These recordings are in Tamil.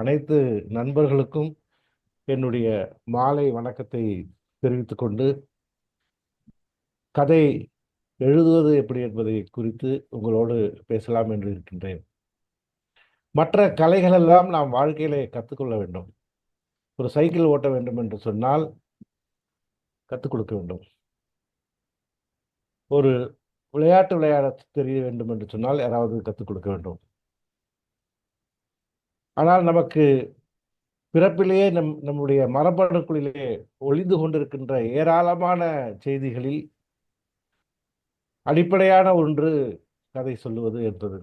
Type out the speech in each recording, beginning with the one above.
அனைத்து நண்பர்களுக்கும் என்னுடைய மாலை வணக்கத்தை தெரிவித்துக் கொண்டு, கதை எழுதுவது எப்படி என்பதை குறித்து உங்களோடு பேசலாம் என்று இருக்கின்றேன். மற்ற கலைகளெல்லாம் நாம் வாழ்க்கையிலே கற்றுக்கொள்ள வேண்டும். ஒரு சைக்கிள் ஓட்ட வேண்டும் என்று சொன்னால் கற்றுக் கொடுக்க வேண்டும். ஒரு விளையாட்டு விளையாட தெரிய வேண்டும் என்று சொன்னால் யாராவது கற்றுக் கொடுக்க வேண்டும். ஆனால் நமக்கு பிறப்பிலேயே நம்முடைய மரபணுக்களிலே ஒளிந்து கொண்டிருக்கின்ற ஏராளமான செய்திகளில் அடிப்படையான ஒன்று கதை சொல்லுவது என்பது.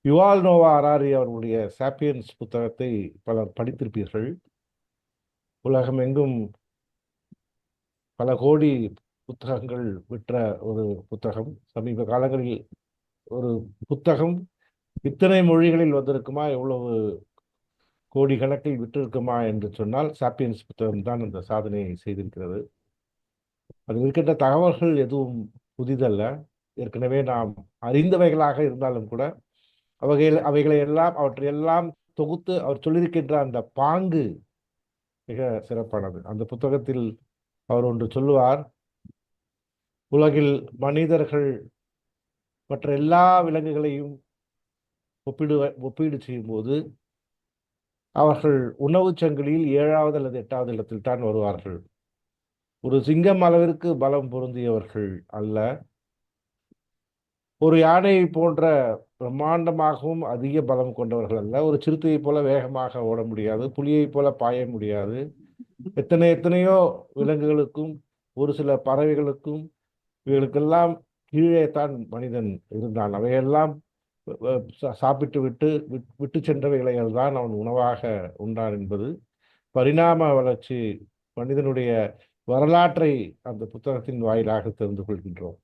யுவால் நோவா ஹராரி அவர்களுடைய சாப்பியன்ஸ் புத்தகத்தை பலர் படித்திருப்பீர்கள். உலகமெங்கும் பல கோடி புத்தகங்கள் விற்ற ஒரு புத்தகம். சமீப காலங்களில் ஒரு புத்தகம் இத்தனை மொழிகளில் வந்திருக்குமா, எவ்வளவு கோடி கணக்கில் விற்றிருக்குமா என்று சொன்னால் சாப்பியன்ஸ் புத்தகம் தான் அந்த சாதனையை செய்திருக்கிறது. அதில் இருக்கின்ற தகவல்கள் எதுவும் புதிதல்ல. ஏற்கனவே நாம் அறிந்தவைகளாக இருந்தாலும் கூட அவற்றையெல்லாம் தொகுத்து அவர் சொல்லியிருக்கின்ற அந்த பாங்கு மிக சிறப்பானது. அந்த புத்தகத்தில் அவர் ஒன்று சொல்லுவார், உலகில் மனிதர்கள் மற்ற எல்லா விலங்குகளையும் ஒப்பீடு செய்யும் போது அவர்கள் உணவு சங்கிலியில் 7வது அல்லது 8வது இடத்தில் தான் வருவார்கள். ஒரு சிங்கம் அளவிற்கு பலம் பொருந்தியவர்கள் அல்ல. ஒரு யானையை போன்ற பிரம்மாண்டமாகவும் அதிக பலம் கொண்டவர்கள் அல்ல. ஒரு சிறுத்தையை போல வேகமாக ஓட முடியாது, புலியை போல பாய முடியாது. எத்தனையோ விலங்குகளுக்கும் ஒரு சில பறவைகளுக்கும் இவர்களுக்கெல்லாம் கீழே தான் மனிதன் இருந்தான். அவையெல்லாம் சாப்பிட்டு விட்டு சென்றவைகளைகள் தான் அவன் உணவாக உண்டான் என்பது பரிணாம வளர்ச்சி மனிதனுடைய வரலாற்றை அந்த புத்தகத்தின் வாயிலாக தெரிந்து கொள்கின்றோம்.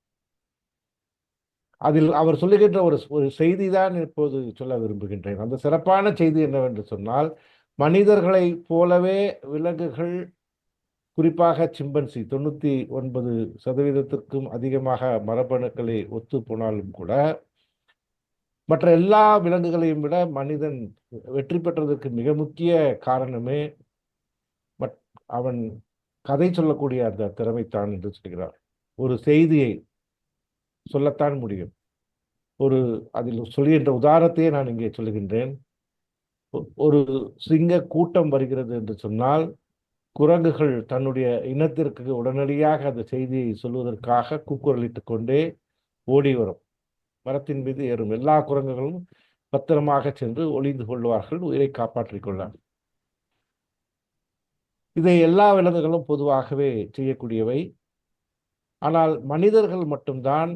அதில் அவர் சொல்லுகின்ற ஒரு செய்தி தான் இப்போது சொல்ல விரும்புகின்றேன். அந்த சிறப்பான செய்தி என்னவென்று சொன்னால், மனிதர்களை போலவே விலங்குகள், குறிப்பாக சிம்பன்சி 99% அதிகமாக மரபணுக்களை ஒத்து போனாலும் கூட மற்ற எல்லா விலங்குகளையும் விட மனிதன் வெற்றி பெற்றதற்கு மிக முக்கிய காரணமே அவன் கதை சொல்லக்கூடிய அந்த திறமைத்தான் என்று சொல்கிறார். ஒரு செய்தியை சொல்லத்தான் முடியும். அதில் சொல்லுகின்ற உதாரணத்தையே நான் இங்கே சொல்லுகின்றேன். ஒரு சிங்க கூட்டம் வருகிறது என்று சொன்னால் குரங்குகள் தன்னுடைய இனத்திற்கு உடனடியாக அந்த செய்தியை சொல்வதற்காக கூக்குரலிட்டுக் கொண்டே ஓடி வரும். மரத்தின் மீது ஏறும் எல்லா குரங்குகளும் பத்திரமாக சென்று ஒளிந்து கொள்வார்கள், உயிரை காப்பாற்றிக் கொள்ள. இதை எல்லா விலங்குகளும் பொதுவாகவே செய்யக்கூடியவை. ஆனால் மனிதர்கள் மட்டும்தான்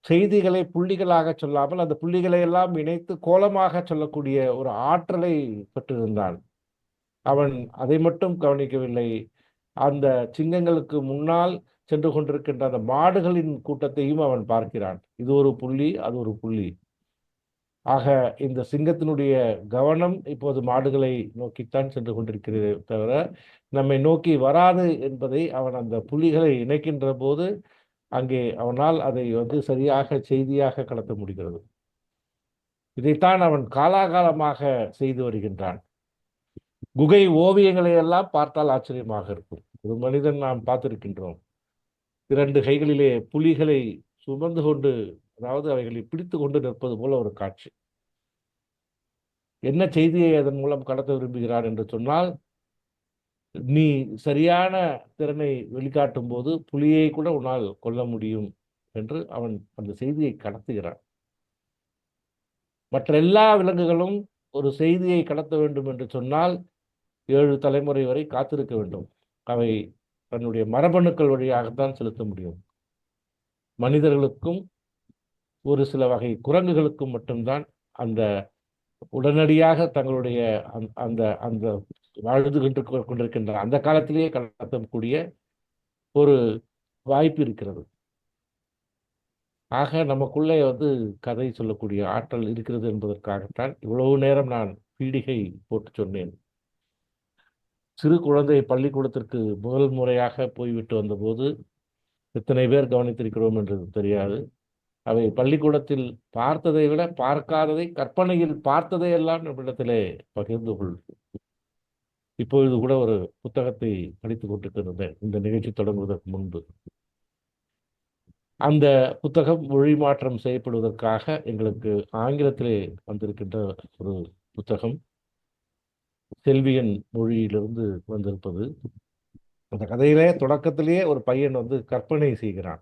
செய்திகளை புள்ளிகளாக சொல்லாமல் அந்த புள்ளிகளை எல்லாம் இணைத்து கோலமாக சொல்லக்கூடிய ஒரு ஆற்றலை பெற்றிருந்தான். அவன் அதை மட்டும் கவனிக்கவில்லை. அந்த சிங்கங்களுக்கு முன்னால் சென்று கொண்டிருக்கின்ற அந்த மாடுகளின் கூட்டத்தையும் அவன் பார்க்கிறான். இது ஒரு புள்ளி, அது ஒரு புள்ளி. ஆக இந்த சிங்கத்தினுடைய கவனம் இப்போது மாடுகளை நோக்கித்தான் சென்று கொண்டிருக்கிறது தவிர நம்மை நோக்கி வராது என்பதை அவன் அந்த புள்ளிகளை இணைக்கின்ற போது அங்கே அவனால் அதை சரியாக செய்தியாக கடத்த முடிகிறது. இதைத்தான் அவன் காலாகாலமாக செய்து வருகின்றான். குகை ஓவியங்களை எல்லாம் பார்த்தால் ஆச்சரியமாக இருக்கும். ஒரு மனிதன் நாம் பார்த்திருக்கின்றோம், 2 கைகளிலே புலிகளை சுமந்து கொண்டு, அதாவது அவைகளை பிடித்து கொண்டு நிற்பது போல ஒரு காட்சி. என்ன செய்தியை அதன் மூலம் கடத்த விரும்புகிறார் என்று சொன்னால், நீ சரியான திறனை வெளிக்காட்டும் போது புலியை கூட உன்னால் கொல்ல முடியும் என்று அவன் அந்த செய்தியை கடத்துகிறான். மற்ற எல்லா விலங்குகளும் ஒரு செய்தியை கடத்த வேண்டும் என்று சொன்னால் 7 தலைமுறை வரை காத்திருக்க வேண்டும். அவை தன்னுடைய மரபணுக்கள் வழியாகத்தான் செலுத்த முடியும். மனிதர்களுக்கும் ஒரு சில வகை குரங்குகளுக்கும் மட்டும்தான் அந்த உடனடியாக தங்களுடைய அந்த அந்த வாழ்ந்து கொண்டிருக்கின்ற அந்த காலத்திலேயே கடத்தக்கூடிய ஒரு வாய்ப்பு இருக்கிறது. ஆக நமக்குள்ளே கதை சொல்லக்கூடிய ஆற்றல் இருக்கிறது என்பதற்காகத்தான் இவ்வளவு நேரம் நான் பீடிகை போட்டு சொன்னேன். சிறு குழந்தை பள்ளிக்கூடத்திற்கு முதல் முறையாக போய்விட்டு வந்தபோது எத்தனை பேர் கவனித்திருக்கிறோம் என்று தெரியாது. அவை பள்ளிக்கூடத்தில் பார்த்ததை விட பார்க்காததை, கற்பனையில் பார்த்ததை எல்லாம் நம்மிடத்திலே பகிர்ந்து கொள். இப்பொழுது கூட ஒரு புத்தகத்தை படித்துக் கொண்டிருக்கிறேன் இந்த நிகழ்ச்சி தொடங்குவதற்கு முன்பு. அந்த புத்தகம் மொழி மாற்றம் செய்யப்படுவதற்காக எங்களுக்கு ஆங்கிலத்திலே வந்திருக்கின்ற ஒரு புத்தகம், செல்வியன் மொழியிலிருந்து வந்திருப்பது. அந்த கதையிலே தொடக்கத்திலேயே ஒரு பையன் கற்பனை செய்கிறான்.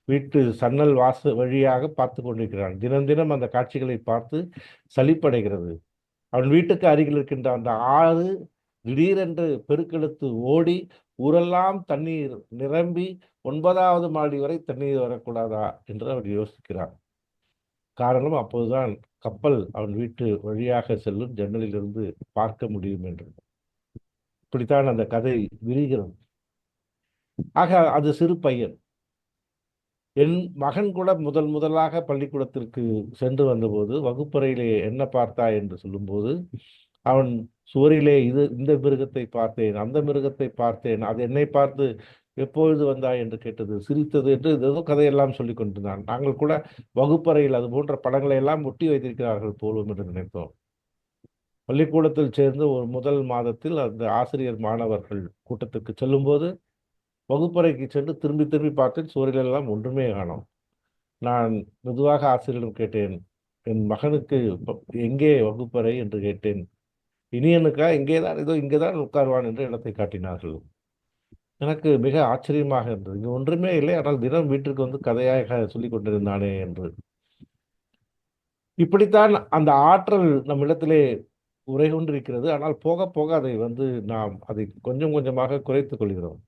வீட்டு சன்னல் வழியாக பார்த்து கொண்டிருக்கிறான். தினம் தினம் அந்த காட்சிகளை பார்த்து சலிப்படைகிறது. அவன் வீட்டுக்கு அருகில் இருக்கின்ற அந்த ஆறு திடீரென்று பெருக்கெடுத்து ஓடி ஊரெல்லாம் தண்ணீர் நிரம்பி 9வது மாடி வரை தண்ணீர் வரக்கூடாதா என்று அவன் யோசிக்கிறான். காரணம், அப்போதுதான் கப்பல் அவன் வீட்டு வழியாக செல்லும், ஜன்னலிலிருந்து பார்க்க முடியும் என்று. இப்படித்தான் அந்த கதை விரிகிறது. ஆக அது சிறு பையன். என் மகன் கூட முதலாக பள்ளிக்கூடத்திற்கு சென்று வந்தபோது வகுப்பறையிலே என்ன பார்த்தாய் என்று சொல்லும்போது, அவன் சுவரிலே இந்த மிருகத்தை பார்த்தேன், அந்த மிருகத்தை பார்த்தேன், அது என்னை பார்த்து எப்பொழுது வந்தாய் என்று கேட்டது, சிரித்தது என்று ஏதோ கதையெல்லாம் சொல்லிக் கொண்டிருந்தான். நாங்கள் கூட வகுப்பறையில் அது போன்ற படங்களை எல்லாம் ஒட்டி வைத்திருக்கிறார்கள் போலும் என்று நினைத்தோம். பள்ளிக்கூடத்தில் சேர்ந்து ஒரு முதல் மாதத்தில் அந்த ஆசிரியர் மாணவர்கள் கூட்டத்துக்கு செல்லும்போது வகுப்பறைக்கு சென்று திரும்பி திரும்பி பார்த்தேன், சுவரிலெல்லாம் ஒன்றுமே காணோம். நான் மெதுவாக ஆசிரியரிடம் கேட்டேன், என் மகனுக்கு எங்கே வகுப்பறை என்று கேட்டேன். இனியனுக்கா? இங்கேதான், இதோ இங்கேதான் உட்காருவான் என்று இடத்தை காட்டினார்கள். எனக்கு மிக ஆச்சரியமாக இருந்தது. இங்கே ஒன்றுமே இல்லை, ஆனால் தினம் வீட்டிற்கு கதையாக சொல்லிக் கொண்டிருந்தானே என்று. இப்படித்தான் அந்த ஆற்றல் நம்மிடத்திலே உரை கொண்டிருக்கிறது. ஆனால் போக போக நாம் அதை கொஞ்சம் கொஞ்சமாக குறைத்துக் கொள்கிறோம்.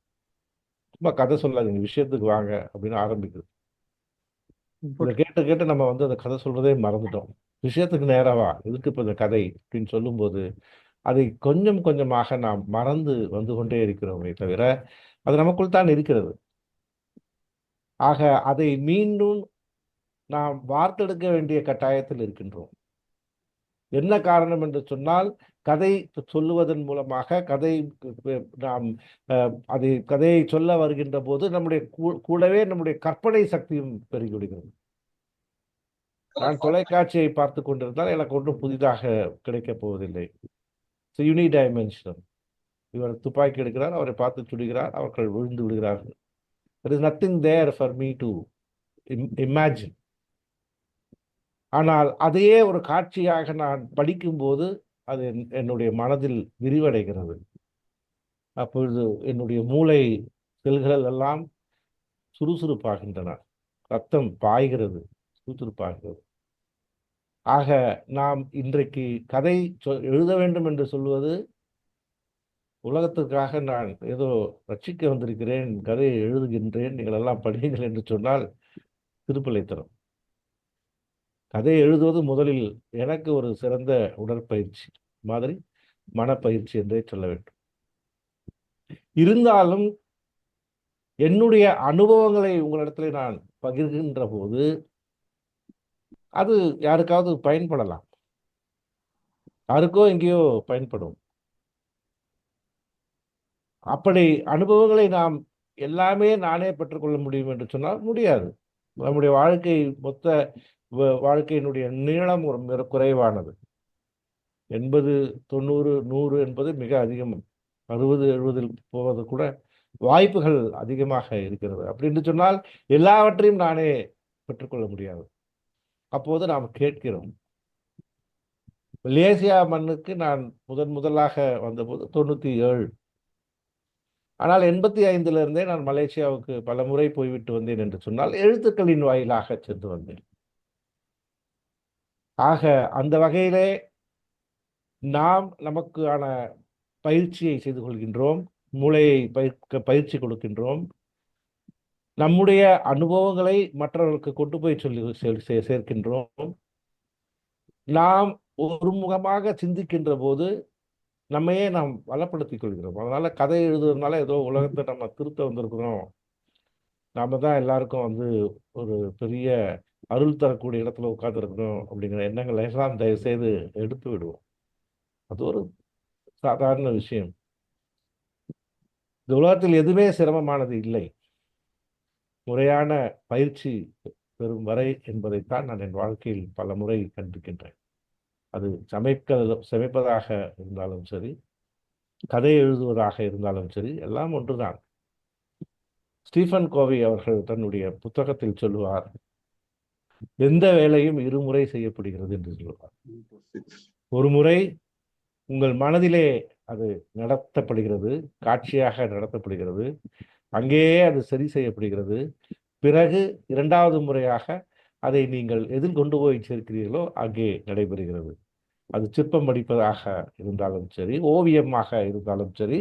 சும்மா கதை சொல்லாதீங்க, விஷயத்துக்கு வாங்க அப்படின்னு ஆரம்பிக்குது. இதை கேட்டு கேட்டு நம்ம அந்த கதை சொல்றதே மறந்துட்டோம். விஷயத்துக்கு நேரவா, எதுக்கு இப்ப இந்த கதை அப்படின்னு சொல்லும்போது அதை கொஞ்சம் கொஞ்சமாக நாம் மறந்து வந்து கொண்டே இருக்கிறோமே தவிர அது நமக்குள் தான் இருக்கிறது. ஆக அதை மீண்டும் நாம் வார்த்தெடுக்க வேண்டிய கட்டாயத்தில் இருக்கின்றோம். என்ன காரணம் என்று சொன்னால், கதை சொல்லுவதன் மூலமாக நாம் கதையை சொல்ல வருகின்ற போது நம்முடைய கூடவே நம்முடைய கற்பனை சக்தியும் பெருகிவிடுகிறது. நான் தொலைக்காட்சியை பார்த்து கொண்டிருந்தால் எனக்கு ஒன்றும் புதிதாக கிடைக்கப் போவதில்லை. யூனிடைமென்ஷனல். இவர் துப்பாக்கி எடுக்கிறார், அவரை பார்த்து சுடுகிறார், அவர்கள் விழுந்து விடுகிறார்கள். there is nothing there for me to imagine. ஆனால் அதையே ஒரு காட்சியாக நான் படிக்கும்போது அது என்னுடைய மனதில் விரிவடைகிறது. அப்பொழுது என்னுடைய மூளை செல்கள் எல்லாம் சுறுசுறுப்பாகின்றன, ரத்தம் பாய்கிறது, சுறுசுறுப்பாகிறது. ஆக நாம் இன்றைக்கு கதை எழுத வேண்டும் என்று சொல்வது உலகத்திற்காக நான் ஏதோ ரட்சிக்க வந்திருக்கிறேன், கதையை எழுதுகின்றேன், நீங்கள் எல்லாம் படியுங்கள் என்று சொன்னால் திருப்பலை தரும். கதையை எழுதுவது முதலில் எனக்கு ஒரு சிறந்த உடற்பயிற்சி மாதிரி மனப்பயிற்சி என்றே சொல்ல வேண்டும். இருந்தாலும் என்னுடைய அனுபவங்களை உங்களிடத்தில் நான் பகிர்கின்ற போது அது யாருக்காவது பயன்படலாம், யாருக்கோ எங்கேயோ பயன்படும். அப்படி அனுபவங்களை நாம் எல்லாமே நானே பெற்றுக்கொள்ள முடியும் என்று சொன்னால் முடியாது. நம்முடைய மொத்த வாழ்க்கையினுடைய நீளம் ஒரு குறைவானது. 80, 90, 100 என்பது மிக அதிகம். 60, 70 போவது கூட வாய்ப்புகள் அதிகமாக இருக்கிறது. அப்படின்னு சொன்னால் எல்லாவற்றையும் நானே பெற்றுக்கொள்ள முடியாது. அப்போது நாம் கேட்கிறோம். மலேசியா மண்ணுக்கு நான் முதலாக வந்தபோது 97. ஆனால் 85 நான் மலேசியாவுக்கு பல முறை போய்விட்டு வந்தேன் என்று சொன்னால் எழுத்துக்களின் வாயிலாக சென்று வந்தேன். ஆக அந்த வகையிலே நாம் நமக்கான பயிற்சியை செய்து கொள்கின்றோம், மூளையை பயிற்சி கொடுக்கின்றோம். நம்முடைய அனுபவங்களை மற்றவர்களுக்கு கொண்டு போய் சேர்க்கின்றோம். நாம் ஒருமுகமாக சிந்திக்கின்ற போது நம்மையே நாம் வளப்படுத்திக் கொள்கிறோம். அதனால கதை எழுதுறதுனால ஏதோ உலகத்தை நம்ம திருத்த வந்திருக்கிறோம், நாம தான் எல்லாருக்கும் ஒரு பெரிய அருள் தரக்கூடிய இடத்துல உட்கார்ந்துருக்கணும் அப்படிங்கிற எண்ணங்களை எல்லாம் தயவு செய்து எடுத்து விடுவோம். அது ஒரு சாதாரண விஷயம். இந்த உலகத்தில் எதுவுமே சிரமமானது இல்லை. முறையான பயிற்சி பெறும் வரை என்பதைத்தான் நான் என் வாழ்க்கையில் பல முறை கண்டிருக்கின்றேன். அது சமைப்பதாக இருந்தாலும் சரி, கதை எழுதுவதாக இருந்தாலும் சரி, எல்லாம் ஒன்றுதான். ஸ்டீஃபன் கோவி அவர்கள் தன்னுடைய புத்தகத்தில் சொல்லுவார், எந்த வேலையும் இருமுறை செய்யப்படுகிறது என்று சொல்லுவார். ஒரு முறை உங்கள் மனதிலே அது நடத்தப்படுகிறது, காட்சியாக நடத்தப்படுகிறது, அங்கேயே அது சரி செய்யப்படுகிறது. பிறகு இரண்டாவது முறையாக அதை நீங்கள் எதில் கொண்டு போய் சேர்க்கிறீர்களோ அங்கே நடைபெறுகிறது. அது சிற்பம் படிப்பதாக இருந்தாலும் சரி, ஓவியமாக இருந்தாலும் சரி,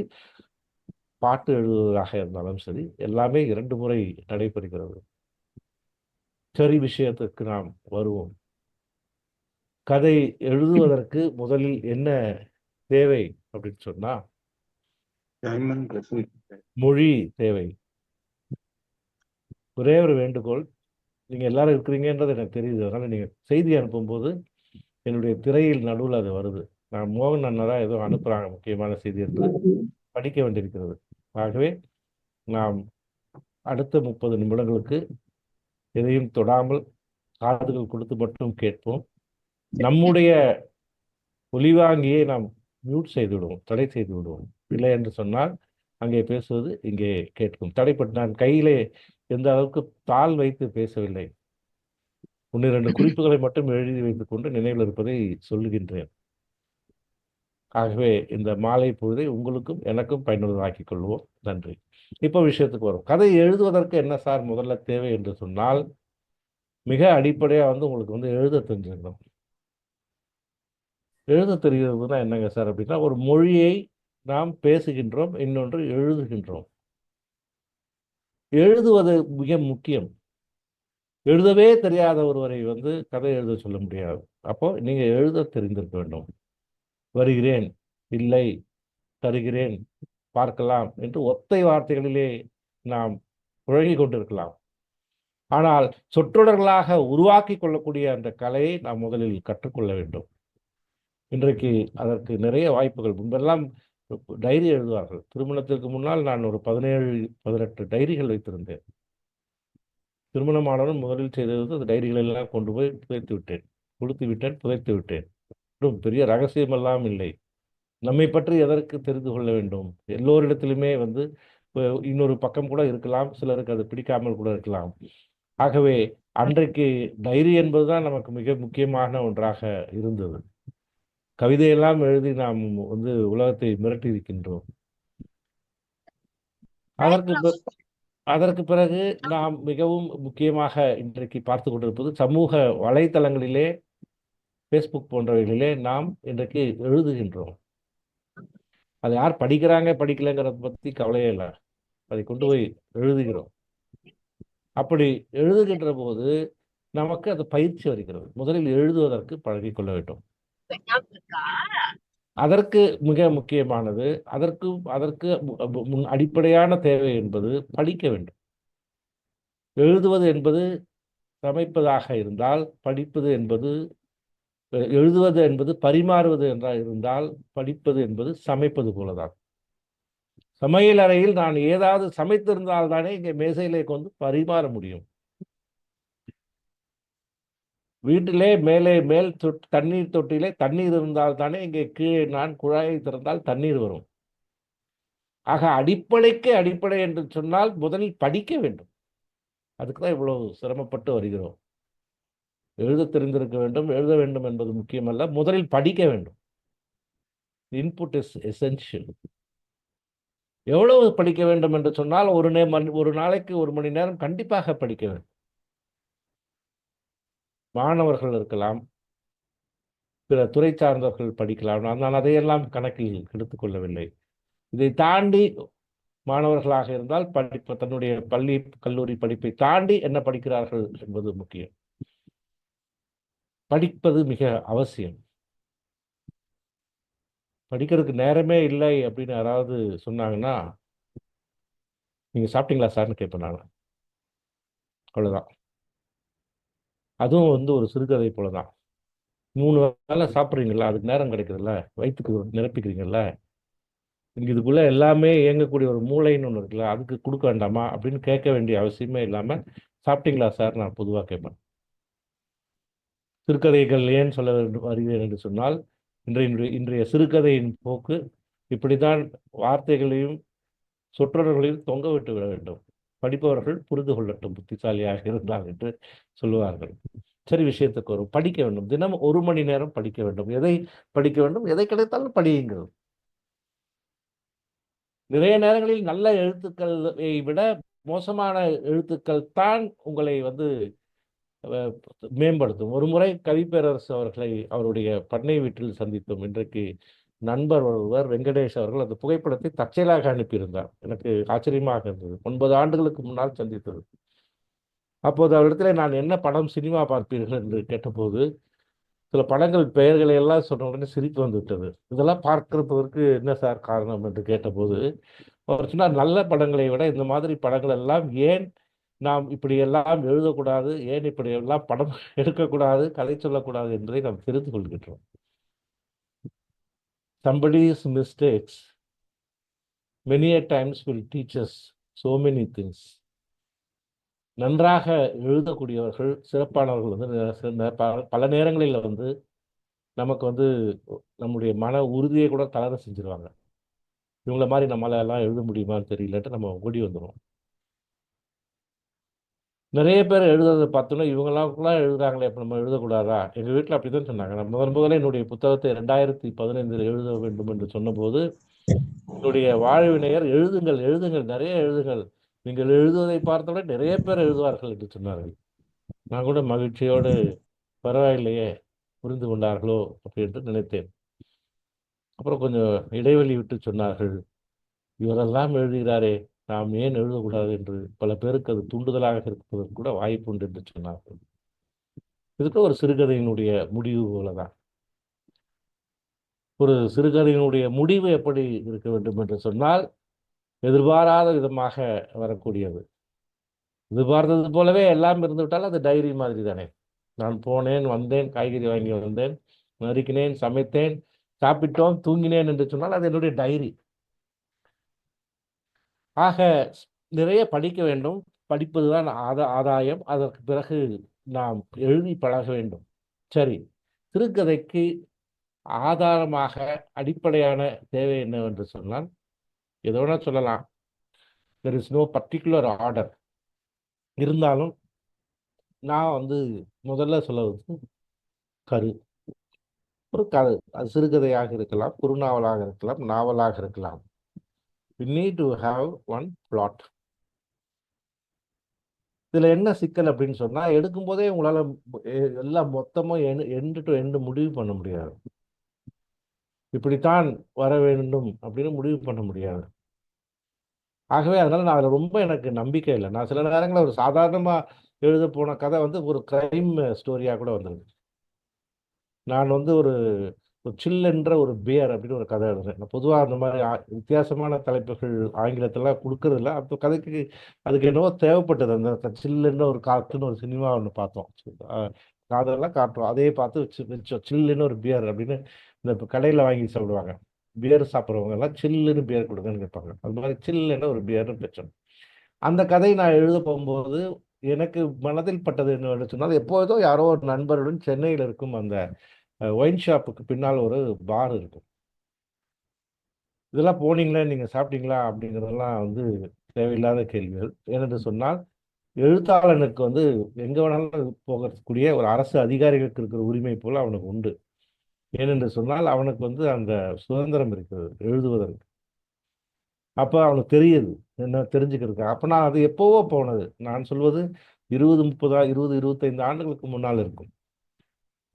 பாட்டு எழுதுவதாக இருந்தாலும் சரி, எல்லாமே 2 முறை நடைபெறுகிறது. சரி, விஷயத்திற்கு நாம் வருவோம். கதை எழுதுவதற்கு முதலில் என்ன தேவை அப்படின்னு சொன்னா, மொழி தேவை. ஒரே ஒரு வேண்டுகோள், நீங்க எல்லாரும் இருக்கிறீங்கன்றது எனக்கு தெரியுது. அதனால நீங்க செய்தி அனுப்பும்போது என்னுடைய திரையில் நடுவில் அது வருது. நான் மோகன் அண்ணா தான் ஏதோ அனுப்புறாங்க முக்கியமான செய்தி என்று படிக்க வேண்டியிருக்கிறது. ஆகவே நாம் அடுத்த 30 நிமிடங்களுக்கு எதையும் தொடாமல் காதுகள் கொடுத்து மட்டும் கேட்போம். நம்முடைய ஒலிவாங்கியை நாம் மியூட் செய்து விடுவோம், தடை செய்து விடுவோம். இல்லை என்று சொன்னால் அங்கே பேசுவது இங்கே கேட்கும். தடைப்பட்டு நான் கையிலே எந்த அளவுக்கு தாள் வைத்து பேசவில்லை. 1-2 குறிப்புகளை மட்டும் எழுதி வைத்துக் கொண்டு நினைவில் இருப்பதை சொல்லுகின்றேன். ஆகவே இந்த மாலை பொழுதை உங்களுக்கும் எனக்கும் பயனுள்ளதாக்கிக் கொள்வோம். நன்றி. இப்போ விஷயத்துக்கு வரும். கதை எழுதுவதற்கு என்ன சார் முதல்ல தேவை என்று சொன்னால், மிக அடிப்படையா உங்களுக்கு எழுத தெரிஞ்சிருக்கணும். எழுத தெரிகிறதுனா என்னங்க சார் அப்படின்னா, ஒரு மொழியை நாம் பேசுகின்றோம், இன்னொன்று எழுதுகின்றோம். எழுதுவது மிக முக்கியம். எழுதவே தெரியாத ஒருவரை கதை எழுத சொல்ல முடியாது. அப்போ நீங்க எழுத தெரிந்திருக்க வேண்டும். வருகிறேன், இல்லை, தருகிறேன், பார்க்கலாம் என்று ஒத்தை வார்த்தைகளிலே நாம் புழங்கிக் கொண்டிருக்கலாம். ஆனால் சொற்றொடர்களாக உருவாக்கி கொள்ளக்கூடிய அந்த கலையை நாம் முதலில் கற்றுக்கொள்ள வேண்டும். இன்றைக்கு அதற்கு நிறைய வாய்ப்புகள். முன்பெல்லாம் டைரி எழுதுவார்கள். திருமணத்திற்கு முன்னால் நான் ஒரு 17-18 டைரிகள் வைத்திருந்தேன். திருமணமானவன் முதலில் செய்தது அந்த டைரிகள் எல்லாம் கொண்டு போய் புதைத்து விட்டேன், கொடுத்து விட்டேன், புதைத்து விட்டேன். பெரிய ரகசியமெல்லாம் இல்லை. நம்மை பற்றி எதற்கு தெரிந்து கொள்ள வேண்டும்? எல்லோரிடத்திலுமே இன்னொரு பக்கம் கூட இருக்கலாம், சிலருக்கு அது பிடிக்காமல் கூட இருக்கலாம். ஆகவே அன்றைக்கு டைரி என்பதுதான் நமக்கு மிக முக்கியமான ஒன்றாக இருந்தது. கவிதையெல்லாம் எழுதி நாம் உலகத்தை மிரட்டி இருக்கின்றோம். அதற்கு பிறகு நாம் மிகவும் முக்கியமாக இன்றைக்கு பார்த்து கொண்டிருப்பது சமூக வலைத்தளங்களிலே, ஃபேஸ்புக் போன்றவைகளிலே நாம் இன்றைக்கு எழுதுகின்றோம். அதை யார் படிக்கிறாங்க படிக்கலைங்கிறத பற்றி கவலையே இல்லை. அதை கொண்டு போய் எழுதுகிறோம். அப்படி எழுதுகின்ற போது நமக்கு அது பயிற்சி வருகிறது. முதலில் எழுதுவதற்கு பழகிக்கொள்ள வேண்டும். அதற்கு மிக முக்கியமானது, அதற்கு அடிப்படையான தேவை என்பது படிக்க வேண்டும். எழுதுவது என்பது சமைப்பதாக இருந்தால், படிப்பது என்பது எழுதுவது என்பது பரிமாறுவது என்றால் இருந்தால், படிப்பது என்பது சமைப்பது போலதான். சமையல் அறையில் நான் ஏதாவது சமைத்திருந்தால் தானே இங்கே மேசையிலே கொண்டு பரிமாற முடியும். வீட்டிலே மேல் தண்ணீர் தொட்டியிலே தண்ணீர் இருந்தால் தானே இங்கே கீழே நான் குழாயை திறந்தால் தண்ணீர் வரும். ஆக அடிப்படைக்கு அடிப்படை என்று சொன்னால் முதலில் படிக்க வேண்டும். அதுக்கு தான் இவ்வளவு சிரமப்பட்டு வருகிறோம். எழுத தெரிந்திருக்க வேண்டும். எழுத வேண்டும் என்பது முக்கியமல்ல, முதலில் படிக்க வேண்டும். Input is essential. எவ்வளவு படிக்க வேண்டும் என்று சொன்னால் ஒரு நாளைக்கு 1 மணி நேரம் கண்டிப்பாக படிக்க வேண்டும். மாணவர்கள் இருக்கலாம், பிற துறை சார்ந்தவர்கள் படிக்கலாம். நான் அதையெல்லாம் கணக்கில் எடுத்துக்கொள்ளவில்லை. இதை தாண்டி மாணவர்களாக இருந்தால் தன்னுடைய பள்ளி கல்லூரி படிப்பை தாண்டி என்ன படிக்கிறார்கள் என்பது முக்கியம். படிப்பது மிக அவசியம். படிக்கிறதுக்கு நேரமே இல்லை அப்படின்னு யாராவது சொன்னாங்கன்னா, நீங்க சாப்பிட்டீங்களா சார்னு கேட்பேன் நான். அவ்வளவுதான். அதுவும் ஒரு சிறுகதை போலதான். 3 வேளை சாப்பிட்றீங்களா, அதுக்கு நேரம் கிடைக்குதுல்ல, வயிற்றுக்கு நிரப்பிக்கிறீங்கல்ல, இங்கே இதுக்குள்ள எல்லாமே இயங்கக்கூடிய ஒரு மூளைன்னு ஒன்று இருக்குல்ல, அதுக்கு கொடுக்க வேண்டாமா அப்படின்னு கேட்க வேண்டிய அவசியமே இல்லாமல் சாப்பிட்டீங்களா சார் நான் பொதுவாக கேட்பேன். சிறுகதைகள் ஏன் சொல்ல வேண்டும் வருகிறேன் என்று சொன்னால், இன்றைய சிறுகதையின் போக்கு இப்படித்தான். வார்த்தைகளையும் சொற்றொடர்களையும் தொங்க விட்டு விட வேண்டும். படிப்பவர்கள் புரிந்து கொள்ளட்டும், புத்திசாலியாக இருந்தால் என்று சொல்லுவார்கள். சரி, விஷயத்துக்கு வரும். படிக்க வேண்டும். தினம் 1 மணி நேரம் படிக்க வேண்டும். எதை படிக்க வேண்டும்? எதை கிடைத்தாலும் படியுங்கள். நிறைய நேரங்களில் நல்ல எழுத்துக்களை விட மோசமான எழுத்துக்கள் தான் உங்களை வந்து மேம்படுத்தும். ஒரு முறை கவிப்பேரரசு அவர்களை அவருடைய பண்ணை வீட்டில் சந்தித்தோம். இன்றைக்கு நண்பர் ஒருவர் வெங்கடேஷ் அவர்கள் அந்த புகைப்படத்தை தற்செயலாக அனுப்பியிருந்தார். எனக்கு ஆச்சரியமாக இருந்தது. 9 ஆண்டுகளுக்கு முன்னால் சந்தித்தது. அப்போது அவரிடத்துல நான் என்ன படம், சினிமா பார்ப்பீர்கள் என்று கேட்டபோது, சில படங்கள் பெயர்களை எல்லாம் சொன்ன உடனே சிரிப்பு வந்து விட்டது. இதெல்லாம் பார்க்கிறதுக்கு என்ன சார் காரணம் என்று கேட்டபோது, அவர் சொன்னார், நல்ல படங்களை விட இந்த மாதிரி படங்கள் எல்லாம் ஏன் நாம் இப்படியெல்லாம் எழுதக்கூடாது, ஏன் இப்படியெல்லாம் படம் எடுக்கக்கூடாது, கதை சொல்லக்கூடாது என்பதை நாம் தெரிந்து கொள்கின்றோம். Somebody's mistakes many a times will teach us so many things. நன்றாக எழுதக்கூடியவர்கள், சிறப்பானவர்கள் வந்து பல நேரங்களில் வந்து நமக்கு வந்து நம்முடைய மன உறுதியை கூட தளர செஞ்சிருவாங்க. இவங்கள மாதிரி நம்மளால எல்லாம் எழுத முடியுமான்னு தெரியலன்ட்டு நம்ம ஓடி வந்துடும். நிறைய பேர் எழுதுறதை பார்த்தோன்னா இவங்களாம் எழுதுறாங்களே, அப்போ நம்ம எழுதக்கூடாதா? எங்கள் வீட்டில் அப்படி தான் சொன்னாங்க. நான் முதல்ல என்னுடைய புத்தகத்தை 2015 எழுத வேண்டும் என்று சொன்னபோது என்னுடைய வாழ்வினையர், எழுதுங்கள் எழுதுங்கள், நிறைய எழுதுங்கள், நீங்கள் எழுதுவதை பார்த்தோட நிறைய பேர் எழுதுவார்கள் என்று சொன்னார்கள். நான் கூட மகிழ்ச்சியோடு பரவாயில்லையே, புரிந்து கொண்டார்களோ அப்படின்ட்டு நினைத்தேன். அப்புறம் கொஞ்சம் இடைவெளி விட்டு சொன்னார்கள், இவரெல்லாம் எழுதுகிறாரே, நாம் ஏன் எழுதக்கூடாது என்று. பல பேருக்கு அது தூண்டுதலாக இருப்பதற்கு கூட வாய்ப்பு உண்டு என்று சொன்னார்கள். இதுக்கு ஒரு சிறுகதையினுடைய முடிவு போலதான். ஒரு சிறுகதையினுடைய முடிவு எப்படி இருக்க வேண்டும் என்று சொன்னால், எதிர்பாராத விதமாக வரக்கூடியது. எதிர்பார்த்தது போலவே எல்லாம் இருந்துவிட்டால் அது டைரி மாதிரி தானே. நான் போனேன், வந்தேன், காய்கறி வாங்கி வந்தேன், நறுக்கினேன், சமைத்தேன், சாப்பிட்டோம், தூங்கினேன் என்று சொன்னால் அது என்னுடைய டைரி. ஆக நிறைய படிக்க வேண்டும். படிப்பதுதான் ஆதாயம். அதற்கு பிறகு நாம் எழுதி பழக வேண்டும். சரி, சிறுகதைக்கு ஆதாரமாக அடிப்படையான தேவை என்னவென்று சொன்னால், எதோ வேணா சொல்லலாம். There is no particular order. இருந்தாலும் நான் வந்து முதல்ல சொல்வது கரு. ஒரு கதை, அது சிறுகதையாக இருக்கலாம், குறுநாவலாக இருக்கலாம், நாவலாக இருக்கலாம். We need to have one plot. இதில் என்ன சிக்கல் அப்படின்னு சொன்னால், எடுக்கும்போதே உங்களால் எல்லாம் மொத்தமாக எண்டு டு எண்டு முடிவு பண்ண முடியாது. இப்படித்தான் வர வேண்டும் அப்படின்னு முடிவு பண்ண முடியாது. ஆகவே அதனால நான் அதில் ரொம்ப எனக்கு நம்பிக்கை இல்லை. நான் சில நேரங்களில் ஒரு சாதாரணமாக எழுத போன கதை வந்து ஒரு கிரைம் ஸ்டோரியாக கூட வந்திருக்கு. நான் வந்து ஒரு சில் என்ற ஒரு பியர் அப்படின்னு ஒரு கதை எழுதுறேன். நான் பொதுவாக அந்த மாதிரி வித்தியாசமான தலைப்புகள் ஆங்கிலத்திலாம் கொடுக்கறதில்ல. அப்போ கதைக்கு அதுக்கு என்னவோ தேவைப்பட்டது. அந்த சில்லுன்னு ஒரு காற்றுன்னு ஒரு சினிமா ஒன்று பார்த்தோம். காதெல்லாம் காட்டுறோம், அதையே பார்த்து வச்சோம். சில்லுன்னு ஒரு பியர் அப்படின்னு இந்த இப்போ கடையில் வாங்கி சாப்பிடுவாங்க. பியர் சாப்பிட்றவங்க எல்லாம் சில்லுன்னு பியர் கொடுங்கன்னு கேட்பாங்க. அது மாதிரி சில்லுன்னு ஒரு பியர்னு வச்சோம். அந்த கதை நான் எழுத போகும்போது எனக்கு மனதில் பட்டது என்னவென்று சொன்னால், எப்போதோ யாரோ ஒரு நண்பருடன் சென்னையில் இருக்கும் அந்த ஒயின் ஷாப்புக்கு பின்னால் ஒரு பார் இருக்கும். இதெல்லாம் போனீங்களா, நீங்கள் சாப்பிட்டீங்களா அப்படிங்கிறதெல்லாம் வந்து தேவையில்லாத கேள்விகள். ஏனென்று சொன்னால், எழுத்தாளனுக்கு வந்து எங்கே வேணாலும் போகக்கூடிய ஒரு அரசு அதிகாரிகளுக்கு இருக்கிற உரிமை போல் அவனுக்கு உண்டு. ஏனென்று சொன்னால் அவனுக்கு வந்து அந்த சுதந்திரம் இருக்கிறது எழுதுவதற்கு. அப்போ அவனுக்கு தெரியுது என்ன தெரிஞ்சுக்கிறதுக்கு. அப்போ நான் அது எப்போவோ போனது. நான் சொல்வது 25 ஆண்டுகளுக்கு முன்னால் இருக்கும்.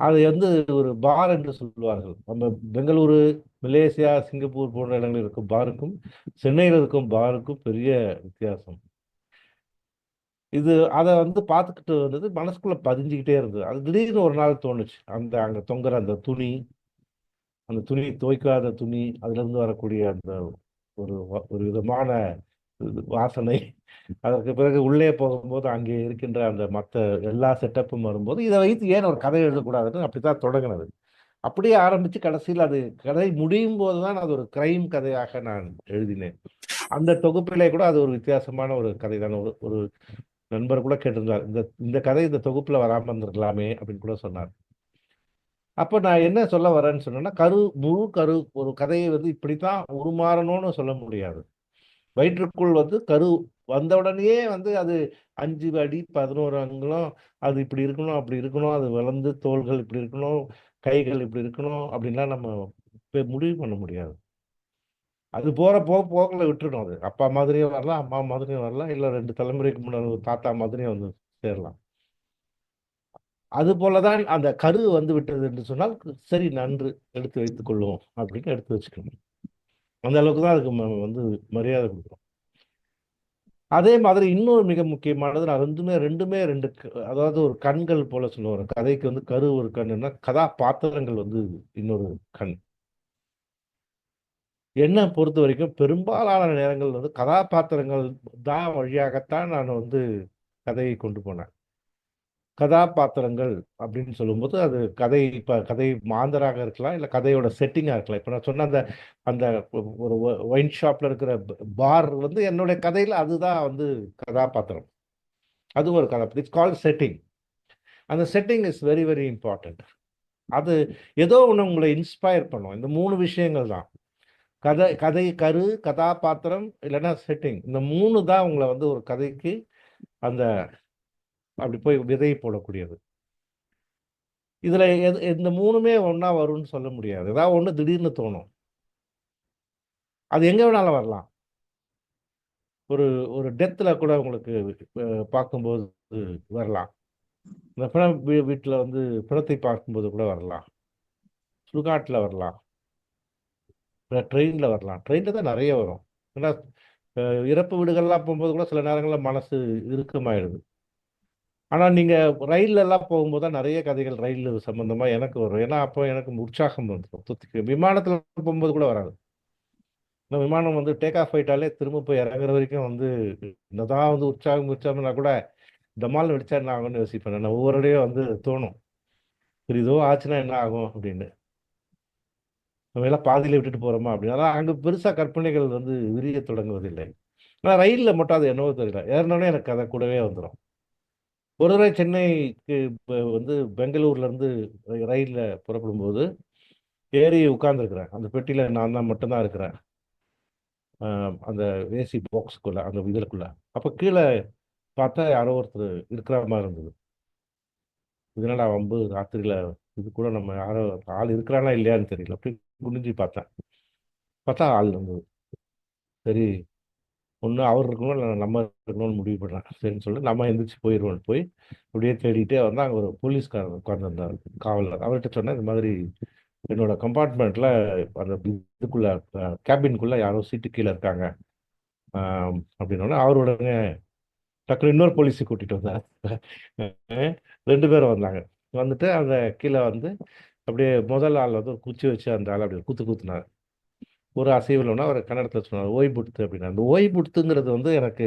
அது வந்து ஒரு பார் என்று சொல்லுவார்கள். நம்ம பெங்களூரு, மலேசியா, சிங்கப்பூர் போன்ற இடங்களில் இருக்கும் பாருக்கும் சென்னையில் இருக்கும் பாருக்கும் பெரிய வித்தியாசம். இது அதை வந்து பார்த்துக்கிட்டு வந்தது, மனசுக்குள்ள பதிஞ்சுக்கிட்டே இருந்தது. அது திடீர்னு ஒரு நாள் தோணுச்சு, அங்கே தொங்குற அந்த துணி, அந்த துணி துவைக்காத துணி, அதுலேருந்து வரக்கூடிய அந்த ஒரு விதமான வாசனை, அதற்கு பிறகு உள்ளே போகும்போது அங்கே இருக்கின்ற அந்த மற்ற எல்லா செட்டப்பும் வரும்போது, இதை வைத்து ஏன் ஒரு கதை எழுதக்கூடாதுன்னு அப்படித்தான் தொடங்கினது. அப்படியே ஆரம்பித்து கடைசியில் அது கதை முடியும் போது தான் அது ஒரு கிரைம் கதையாக நான் எழுதினேன். அந்த தொகுப்பிலே கூட அது ஒரு வித்தியாசமான ஒரு கதை தான். ஒரு நண்பர் கூட கேட்டிருந்தார், இந்த இந்த கதை இந்த தொகுப்புல வராம இருந்திருக்கலாமே அப்படின்னு கூட சொன்னார். அப்ப நான் என்ன சொல்ல வரேன்னு சொன்னேன்னா, முழு கரு ஒரு கதையை வந்து இப்படித்தான் உருமாறணும்னு சொல்ல முடியாது. வயிற்றுக்குள் வந்து கரு வந்த உடனேயே வந்து அது 5 அடி 11 அங்குலம், அது இப்படி இருக்கணும், அப்படி இருக்கணும், அது வளர்ந்து தோள்கள் இப்படி இருக்கணும், கைகள் இப்படி இருக்கணும் அப்படின்லாம் நம்ம முடிவு பண்ண முடியாது. அது போற போக்குல விட்டுறணும் அது. அப்பா மாதிரியும் வரலாம், அம்மா மாதிரியும் வரலாம், இல்ல 2 தலைமுறைக்கு முன்னாடி ஒரு தாத்தா மாதிரியும் வந்து சேரலாம். அதுபோல தான் அந்த கரு வந்து விட்டது என்று சொன்னால், சரி நன்று எடுத்து வைத்துக் கொள்வோம் அப்படின்னு எடுத்து வச்சுக்கணும். அந்த அளவுக்கு தான் அதுக்கு வந்து மரியாதை குடுக்குறோம். அதே மாதிரி இன்னொரு மிக முக்கியமானது, நான் 2மே 2 அதாவது ஒரு கண்கள் போல சொல்லுவேன். கதைக்கு வந்து கரு ஒரு கண்ணுன்னா, கதாபாத்திரங்கள் வந்து இன்னொரு கண். என்ன பொறுத்தவரைக்கும் பெரும்பாலான நேரங்கள் வந்து கதாபாத்திரங்கள் தான் வழியாகத்தான் நான் வந்து கதையை கொண்டு போனேன். கதாபாத்திரங்கள் அப்படின்னு சொல்லும்போது, அது கதை மாந்தராக இருக்கலாம், இல்ல கதையோட செட்டிங்கா இருக்கலாம். இப்ப நான் சொன்ன அந்த அந்த ஒரு ஒயின் ஷாப்ல இருக்கிற பார் வந்து என்னுடைய கதையில அதுதான் வந்து கதாபாத்திரம். அது ஒரு கதாபாத்திரம். It's called setting. அந்த setting is very, very important. அது ஏதோ ஒண்ணு உங்கள இன்ஸ்பயர் பண்ணும். இந்த 3 விஷயங்கள் தான். கதை கரு, கதாபாத்திரம் இல்லன்னா செட்டிங். இந்த 3 தான் உங்கள வந்து ஒரு கதைக்கு அந்த அப்படி போய் விதை போடக்கூடியது. இதுல இந்த 3மே ஒண்ணா வரும்னு சொல்ல முடியாது. ஏதாவது ஒண்ணு திடீர்னு தோணும். அது எங்க வேணாலும் வரலாம். ஒரு ஒரு டெத்ல கூட உங்களுக்கு அ பார்க்கும்போது வரலாம். இந்த பிணம் வீட்ல வந்து பிணத்தை பார்க்கும்போது கூட வரலாம். சுடுகாட்டுல வரலாம். ட்ரெயின்ல வரலாம். ட்ரெயின்ல தான் நெறைய வரும். ஏன்னா, அ இறப்பு வீடுகள்லாம் போம்போது கூட சில நேரங்கள்ல மனசு இறுக்கமாயிடுது. ஆனா நீங்க ரயில்லலாம் போகும்போது தான் நெறைய கதைகள் ரயில் சம்பந்தமா எனக்கு வரும். ஏன்னா, அப்போ எனக்கு உற்சாகம் வந்துரும். விமானத்துல போகும்போது கூட வராது. இந்த விமானம் வந்து டேக் ஆஃப் ஆயிட்டாலே திரும்ப போய் இறங்குற வரைக்கும் வந்து என்னதான் வந்து உற்சாகம்னா கூட டமால்னு வெடிச்சா என்ன ஆகும்னு யோசிப்பேன். நான் ஒவ்வொரு தடவையும் வந்து தோணும். சரி ஏதோ ஆச்சுன்னா என்ன ஆகும் அப்படின்னு. நம்ம எல்லாம் பாதியில விட்டுட்டு போறோமா அப்படின்னு. அதான் அங்க பெருசா கற்பனைகள் வந்து விரியத் தொடங்குவதில்லை. ஆனா ரயில்ல மட்டும் அது என்னவோ தெரியல. ஏறுனோனே எனக்கு கதை கூடவே வந்துரும். ஒரு தடவை சென்னைக்கு வந்து பெங்களூர்ல இருந்து ரயில்ல புறப்படும்போது ஏறி உட்கார்ந்துருக்கிறேன். அந்த பெட்டியில நான் தான் மட்டும் தான் இருக்கிறேன். அந்த ஏசி பாக்ஸ்க்குள்ள அந்த இதுக்குள்ள. அப்ப கீழ பார்த்தா யாரோ ஒருத்தர் இருக்கிற மாரி இருந்தது. இது என்னடா வம்பு ராத்திரியில இது கூட நம்ம யாரோ ஆள் இருக்கிறானா இல்லையான்னு தெரியல. அப்படியே குனிஞ்சு பார்த்தேன். பார்த்தா ஆள் இருந்தது. சரி ஒண்ணு அவர் இருக்கணும், இல்ல நம்ம இருக்கணும்னு முடிவு பண்ணேன். சரின்னு சொல்லிட்டு நம்ம எந்திரிச்சு போயிருவோம்ன்னு போய் அப்படியே தேடிட்டே வந்தா அங்க ஒரு போலீஸ்காரர் உட்கார்ந்திருந்தாரு. காவலர். அவர்ட்ட சொன்னேன், இந்த மாதிரி என்னோட கம்பார்ட்மெண்ட்ல அந்த இதுக்குள்ள கேபின்குள்ள யாரோ சீட்டு கீழ இருக்காங்க. அப்படின்னோனே அவர் உடனே டக்குனு இன்னொரு போலீஸ கூட்டிட்டு வந்தாரு. 2 பேரும் வந்தாங்க. வந்துட்டு அந்த கீழ வந்து அப்படியே முதல் ஆள் வந்து ஒரு குச்சி வச்சு அந்த ஆள அப்படியே குத்துனாரு. ஒரு அசைவு இல்லன்னா அவரு கன்னடத்துல சொன்னாரு. ஓய்புடுத்து அப்படின்னாரு. அந்த ஓய்புடுத்துங்கிறது வந்து எனக்கு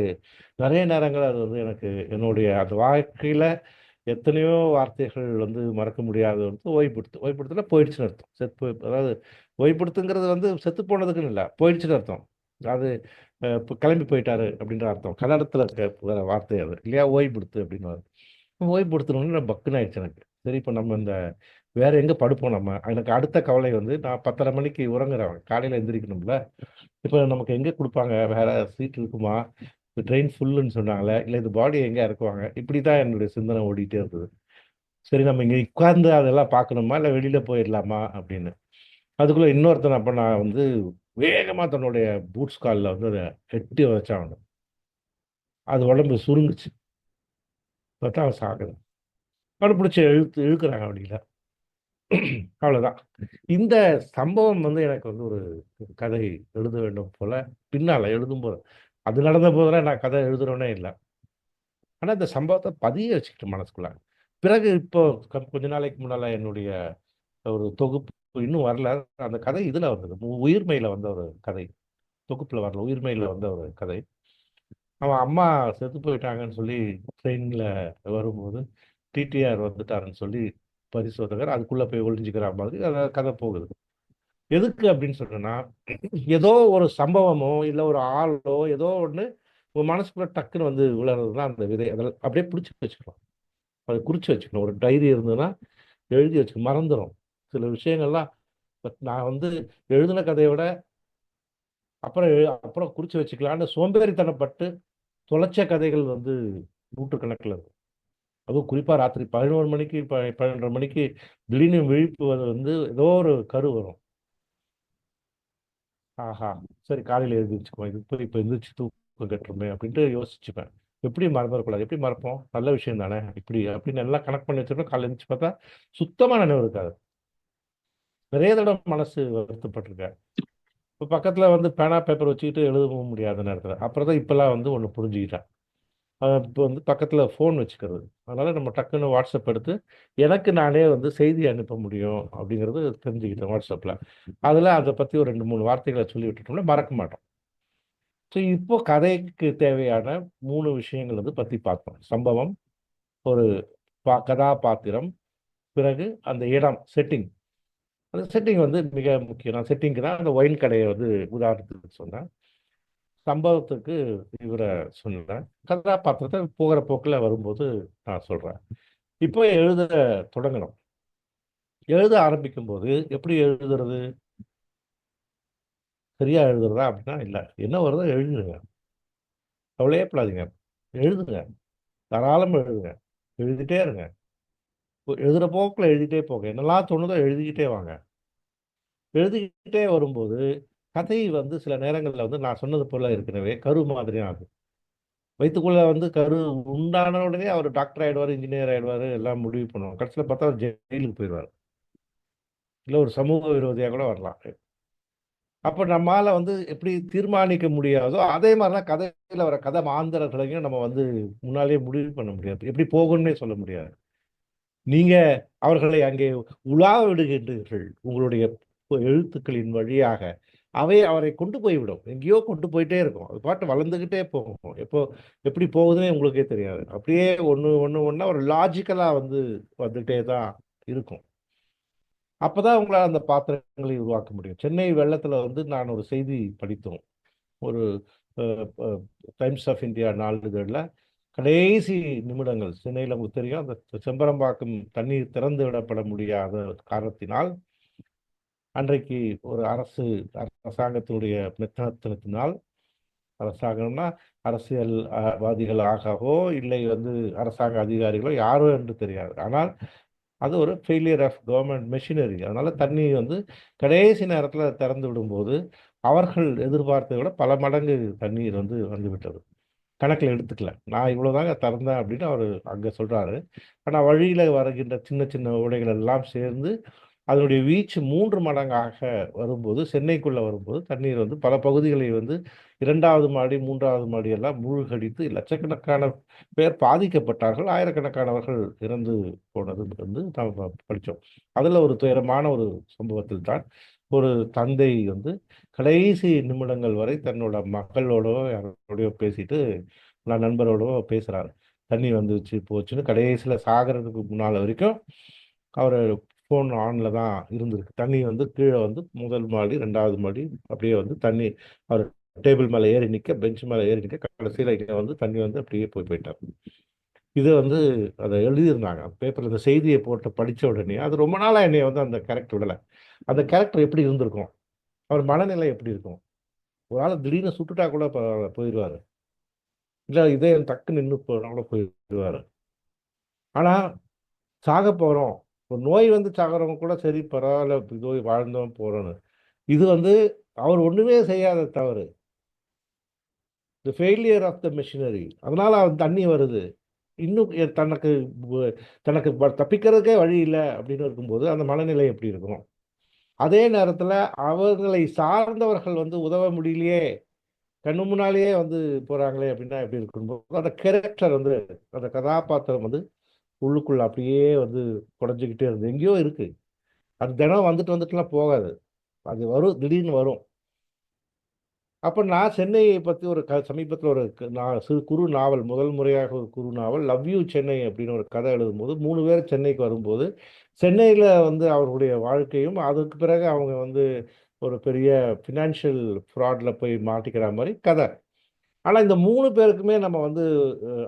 நெறைய நேரங்கள்ல அது வந்து எனக்கு என்னுடைய அந்த வாழ்க்கையில எத்தனையோ வார்த்தைகள் வந்து மறக்க முடியாதது வந்து ஓய்புடுத்து. ஓய்புடுத்துனா போயிடுச்சுன்னு அர்த்தம். அதாவது ஓய்புடுத்துங்கிறது வந்து செத்து போனதுக்குன்னு இல்ல. போயிடுச்சுன்னு அர்த்தம். அது இப்ப கிளம்பி போயிட்டாரு அப்படின்ற அர்த்தம். கன்னடத்துல இருக்க வார்த்தை அது. இல்லையா? ஓய்புடுத்து அப்படின்னுவாரு. ஓய்புடுத்தணும்னு பக்குன்னு ஆயிடுச்சு எனக்கு. சரி இப்ப நம்ம இந்த வேற எங்க படுப்போம் நம்ம? எனக்கு அடுத்த கவலை வந்து நான் 10:30 மணிக்கு உறங்குறவன். காலையில எந்திரிக்கணும்ல. இப்ப நமக்கு எங்க குடுப்பாங்க? வேற சீட் இருக்குமா? ட்ரெயின் ஃபுல்லுன்னு சொன்னாங்களே. இல்ல இந்த பாடிய எங்க இறக்குவாங்க? இப்படித்தான் என்னுடைய சிந்தனை ஓடிட்டே இருந்தது. சரி நம்ம இங்க உட்கார்ந்து அதெல்லாம் பார்க்கணுமா? இல்ல வெளியில போயிரலாமா? அப்படின்னு. அதுக்குள்ள இன்னொருத்தன் அப்ப நான் வந்து வேகமா தன்னுடைய பூட்ஸ் கால்ல வந்து அத எட்டி உதைச்சான் அவன. அது உடம்பு சுருங்குச்சு. பார்த்தா அவன் சாகல. அவன புடிச்சு இழுக்குறாங்க வண்டியில. அவ்வளவுதான். இந்த சம்பவம் வந்து எனக்கு வந்து ஒரு கதை எழுத வேண்டும் போல பின்னால எழுதும்போது அது நடந்த போதெல்லாம் நான் கதை எழுதுறவனே இல்ல. ஆனா இந்த சம்பவத்த பதிய வச்சுக்கிட்டேன் மனசுக்குள்ள. பிறகு இப்போ கொஞ்ச நாளைக்கு முன்னால என்னுடைய ஒரு தொகுப்பு இன்னும் வரல. அந்த கதை இதுல வந்தது. உயிர்மெய்யில வந்த ஒரு கதை. தொகுப்புல வரல. உயிர்மெய்யில வந்த ஒரு கதை. அவன் அம்மா செத்து போயிட்டாங்கன்னு சொல்லி ட்ரெயின்ல வரும்போது, டிடிஆர் வந்துட்டாருன்னு சொல்லி பரிசோதகர் அதுக்குள்ள போய் ஒளிஞ்சுக்கிற மாதிரி கதை போகுது. எதுக்கு அப்படின்னு சொன்னேன்னா, ஏதோ ஒரு சம்பவமோ, இல்ல ஒரு ஆளோ, ஏதோ ஒண்ணு உங்கள் மனசுக்குள்ள டக்குன்னு வந்து விளையாடுறது தான் அந்த விதை. அதில் அப்படியே பிடிச்சி வச்சுக்கணும், அதை குறித்து வச்சுக்கணும். ஒரு டைரி இருந்ததுன்னா எழுதி வச்சுக்கணும், மறந்துடும் சில விஷயங்கள்லாம். நான் வந்து எழுதின கதையை விட அப்புறம் அப்புறம் குறித்து வச்சுக்கலான்னு சோம்பேறித்தனப்பட்டு தொலைச்ச கதைகள் வந்து நூற்றுக்கணக்கில் இருக்கும். அதுவும் குறிப்பாக ராத்திரி 11 மணிக்கு 12:30 மணிக்கு திடீர்னு விழிப்பு வந்து ஏதோ ஒரு கரு வரும். ஆஹா, சரி காலையில் எழுதி வச்சுக்குவோம், இது இப்போ எந்திரிச்சு தூக்கம் கட்டுருமே அப்படின்ட்டு யோசிச்சுப்பேன். எப்படி மறந்துடக்கூடாது, எப்படி மறப்போம், நல்ல விஷயம் தானே இப்படி அப்படின்னு எல்லாம் கனெக்ட் பண்ணி வச்சிருப்பேன். காலையில் எழுந்திரிச்சு பார்த்தா சுத்தமாக நினைவு இருக்காது. நிறைய தடவை மனசு வருத்தப்பட்டிருக்கேன். இப்போ பக்கத்தில் வந்து பேனா பேப்பர் வச்சுக்கிட்டு எழுதவும் முடியாத நேரத்தில். அப்புறம் தான் இப்போல்லாம் வந்து ஒன்று புரிஞ்சுக்கிட்டேன். இப்போ வந்து பக்கத்தில் ஃபோன் வச்சுக்கிறது. அதனால் நம்ம டக்குன்னு வாட்ஸ்அப் எடுத்து எனக்கு நானே வந்து செய்தி அனுப்ப முடியும் அப்படிங்கிறது தெரிஞ்சுக்கிட்டேன் வாட்ஸ்அப்பில். அதில் அதை பற்றி ஒரு 2 3 வார்த்தைகளை சொல்லி விட்டுட்டோம்னா மறக்க மாட்டோம். ஸோ இப்போ கதைக்கு தேவையான 3 விஷயங்கள் வந்து பற்றி பார்த்தோம். சம்பவம், ஒரு கதாபாத்திரம், பிறகு அந்த இடம் செட்டிங். அந்த செட்டிங் வந்து மிக முக்கியம். நான் செட்டிங்க்கு தான் அந்த ஒயின் கடையை வந்து உதாரணத்துக்கு சொன்னேன். சம்பவத்துக்கு இவரை சொன்னேன். கதாபாத்திரத்தை போகிற போக்கில் வரும்போது நான் சொல்கிறேன். இப்போ எழுத தொடங்கணும். எழுத ஆரம்பிக்கும் போது எப்படி எழுதுறது? சரியா எழுதுறதா அப்படின்னா இல்லை, என்ன வருதோ எழுதுங்க, கவலையே படாதீங்க, எழுதுங்க, தாராளமாக எழுதுங்க, எழுதிட்டே இருங்க. எழுதுகிற போக்கில் எழுதிட்டே போங்க, என்னெல்லாம் தோணுதோ எழுதிக்கிட்டே வாங்க. எழுதிக்கிட்டே வரும்போது கதை வந்து சில நேரங்களில் வந்து நான் சொன்னது போல ஏற்கனவே கரு மாதிரி ஆகும். வயிற்றுக்குள்ள வந்து கரு உண்டான உடனே அவர் டாக்டர் ஆயிடுவார், இன்ஜினியர் ஆயிடுவார், எல்லாம் முடிவு பண்ணுவாங்க. கடைசியில் பார்த்தா அவர் ஜெயிலுக்கு போயிடுவார், இல்லை ஒரு சமூக விரோதியாக கூட வரலாம். அப்போ நம்மால வந்து எப்படி தீர்மானிக்க முடியாதோ அதே மாதிரி தான் கதையில் வர கதை மாந்தர்களையும் நம்ம வந்து முன்னாலே முடிவு பண்ண முடியாது, எப்படி போகும்னே சொல்ல முடியாது. நீங்க அவர்களை அங்கே உலா விடுகின்றீர்கள் உங்களுடைய எழுத்துக்களின் வழியாக. அவை அவரை கொண்டு போய்விடும், எங்கேயோ கொண்டு போயிட்டே இருக்கும், அது பாட்டு வளர்ந்துக்கிட்டே போகும். எப்போ எப்படி போகுதுன்னே உங்களுக்கே தெரியாது. அப்படியே ஒன்று ஒன்று ஒன்றா ஒரு லாஜிக்கலாக வந்து வந்துட்டே தான் இருக்கும். அப்பதான் உங்களால் அந்த பாத்திரங்களை உருவாக்க முடியும். சென்னை வெள்ளத்துல வந்து நான் ஒரு செய்தி படித்தோம். ஒரு டைம்ஸ் ஆஃப் இந்தியா நாளிதழில் கடைசி நிமிடங்கள், சென்னையில் உங்களுக்கு தெரியும் அந்த செம்பரம்பாக்கம் தண்ணீர் திறந்து விடப்பட முடியாத காரணத்தினால் அன்றைக்கு ஒரு அரசாங்கத்தினுடைய மெத்தனத்தினால், அரசாங்கம்னா அரசியல் வாதிகளாகவோ இல்லை வந்து அரசாங்க அதிகாரிகளோ யாரோ என்று தெரியாது, ஆனால் அது ஒரு ஃபெயிலியர் ஆஃப் கவர்மெண்ட் மெஷினரி. அதனால தண்ணி வந்து கடைசி நேரத்தில் திறந்து விடும்போது அவர்கள் எதிர்பார்த்ததை விட பல மடங்கு தண்ணீர் வந்து வந்துவிட்டது. கணக்கில் எடுத்துக்கல, நான் இவ்வளோதாங்க திறந்தேன் அப்படின்னு அவர் அங்கே சொல்கிறாரு. ஆனால் வழியில் வருகின்ற சின்ன சின்ன ஓடைகள் எல்லாம் சேர்ந்து அதனுடைய வீச்சு 3 மடங்காக வரும்போது, சென்னைக்குள்ளே வரும்போது தண்ணீர் வந்து பல பகுதிகளை வந்து 2வது மாடி 3வது மாடி எல்லாம் மூழ்கடித்து லட்சக்கணக்கான பேர் பாதிக்கப்பட்டார்கள், ஆயிரக்கணக்கானவர்கள் இறந்து போனது வந்து நாம் படித்தோம். அதில் ஒரு துயரமான ஒரு சம்பவத்தில் தான் ஒரு தந்தை வந்து கடைசி நிமிடங்கள் வரை தன்னோட மக்களோடோ யாரோடையோ பேசிட்டு, நான் நண்பரோடோ பேசுகிறார். தண்ணி வந்துச்சு போச்சுன்னு கடைசியில் சாகிறதுக்கு முன்னால் வரைக்கும் அவர் ஃபோன் ஆன்ல தான் இருந்திருக்கு. தண்ணி வந்து கீழே வந்து முதல் மாடி 2வது மாடி அப்படியே வந்து தண்ணி அவர் டேபிள் மேலே ஏறி நிற்க, பெஞ்ச் மேலே ஏறி நிற்க, கடைசியில் இங்கே வந்து தண்ணி வந்து அப்படியே போயிட்டார். இதை வந்து அதை எழுதியிருந்தாங்க பேப்பரில். இந்த செய்தியை போட்டு படித்த உடனே அது ரொம்ப நாளாக என்னை வந்து அந்த கேரக்டர் விடலை. அந்த கேரக்டர் எப்படி இருந்திருக்கும், அவர் மனநிலை எப்படி இருக்கும்? ஒரு ஆள் திடீர்னு சுட்டுட்டா கூட போயிடுவார், இல்லை இதயம் டக்கு நின்று போனா கூட போயிடுவார். ஆனால் சாக போகிறோம், ஒரு நோய் வந்து சாகிறவங்க கூட சரி பரவாயில்ல, நோய் வாழ்ந்தோம் போகிறோன்னு. இது வந்து அவர் ஒன்றுமே செய்யாத தவறு, தி ஃபெயிலியர் ஆஃப் த மிஷினரி. அதனால அவன் தண்ணி வருது, இன்னும் தனக்கு தனக்கு தப்பிக்கிறதுக்கே வழி இல்லை அப்படின்னு இருக்கும்போது அந்த மனநிலை எப்படி இருக்கும்? அதே நேரத்தில் அவர்களை சார்ந்தவர்கள் வந்து உதவ முடியலையே, கண்ணு முன்னாலேயே வந்து போகிறாங்களே அப்படின்னா எப்படி இருக்கும்போது அந்த கேரக்டர் வந்து அந்த கதாபாத்திரம் வந்து உள்ளுக்குள்ள அப்படியே வந்து குறைஞ்சிக்கிட்டே இருந்தது. எங்கேயோ இருக்கு, அது தினம் வந்துட்டு வந்துட்டுலாம் போகாது, அது வரும், திடீர்னு வரும். அப்போ நான் சென்னையை பற்றி ஒரு சமீபத்தில் ஒரு நான் குறு நாவல், முதல் முறையாக ஒரு குறு நாவல் லவ் யூ சென்னை அப்படின்னு ஒரு கதை எழுதும்போது 3 பேர் சென்னைக்கு வரும்போது சென்னையில் வந்து அவர்களுடைய வாழ்க்கையும் அதுக்கு பிறகு அவங்க வந்து ஒரு பெரிய ஃபினான்ஷியல் ஃப்ராடில் போய் மாட்டிக்கிற மாதிரி கதை. ஆனா இந்த 3 பேருக்குமே நம்ம வந்து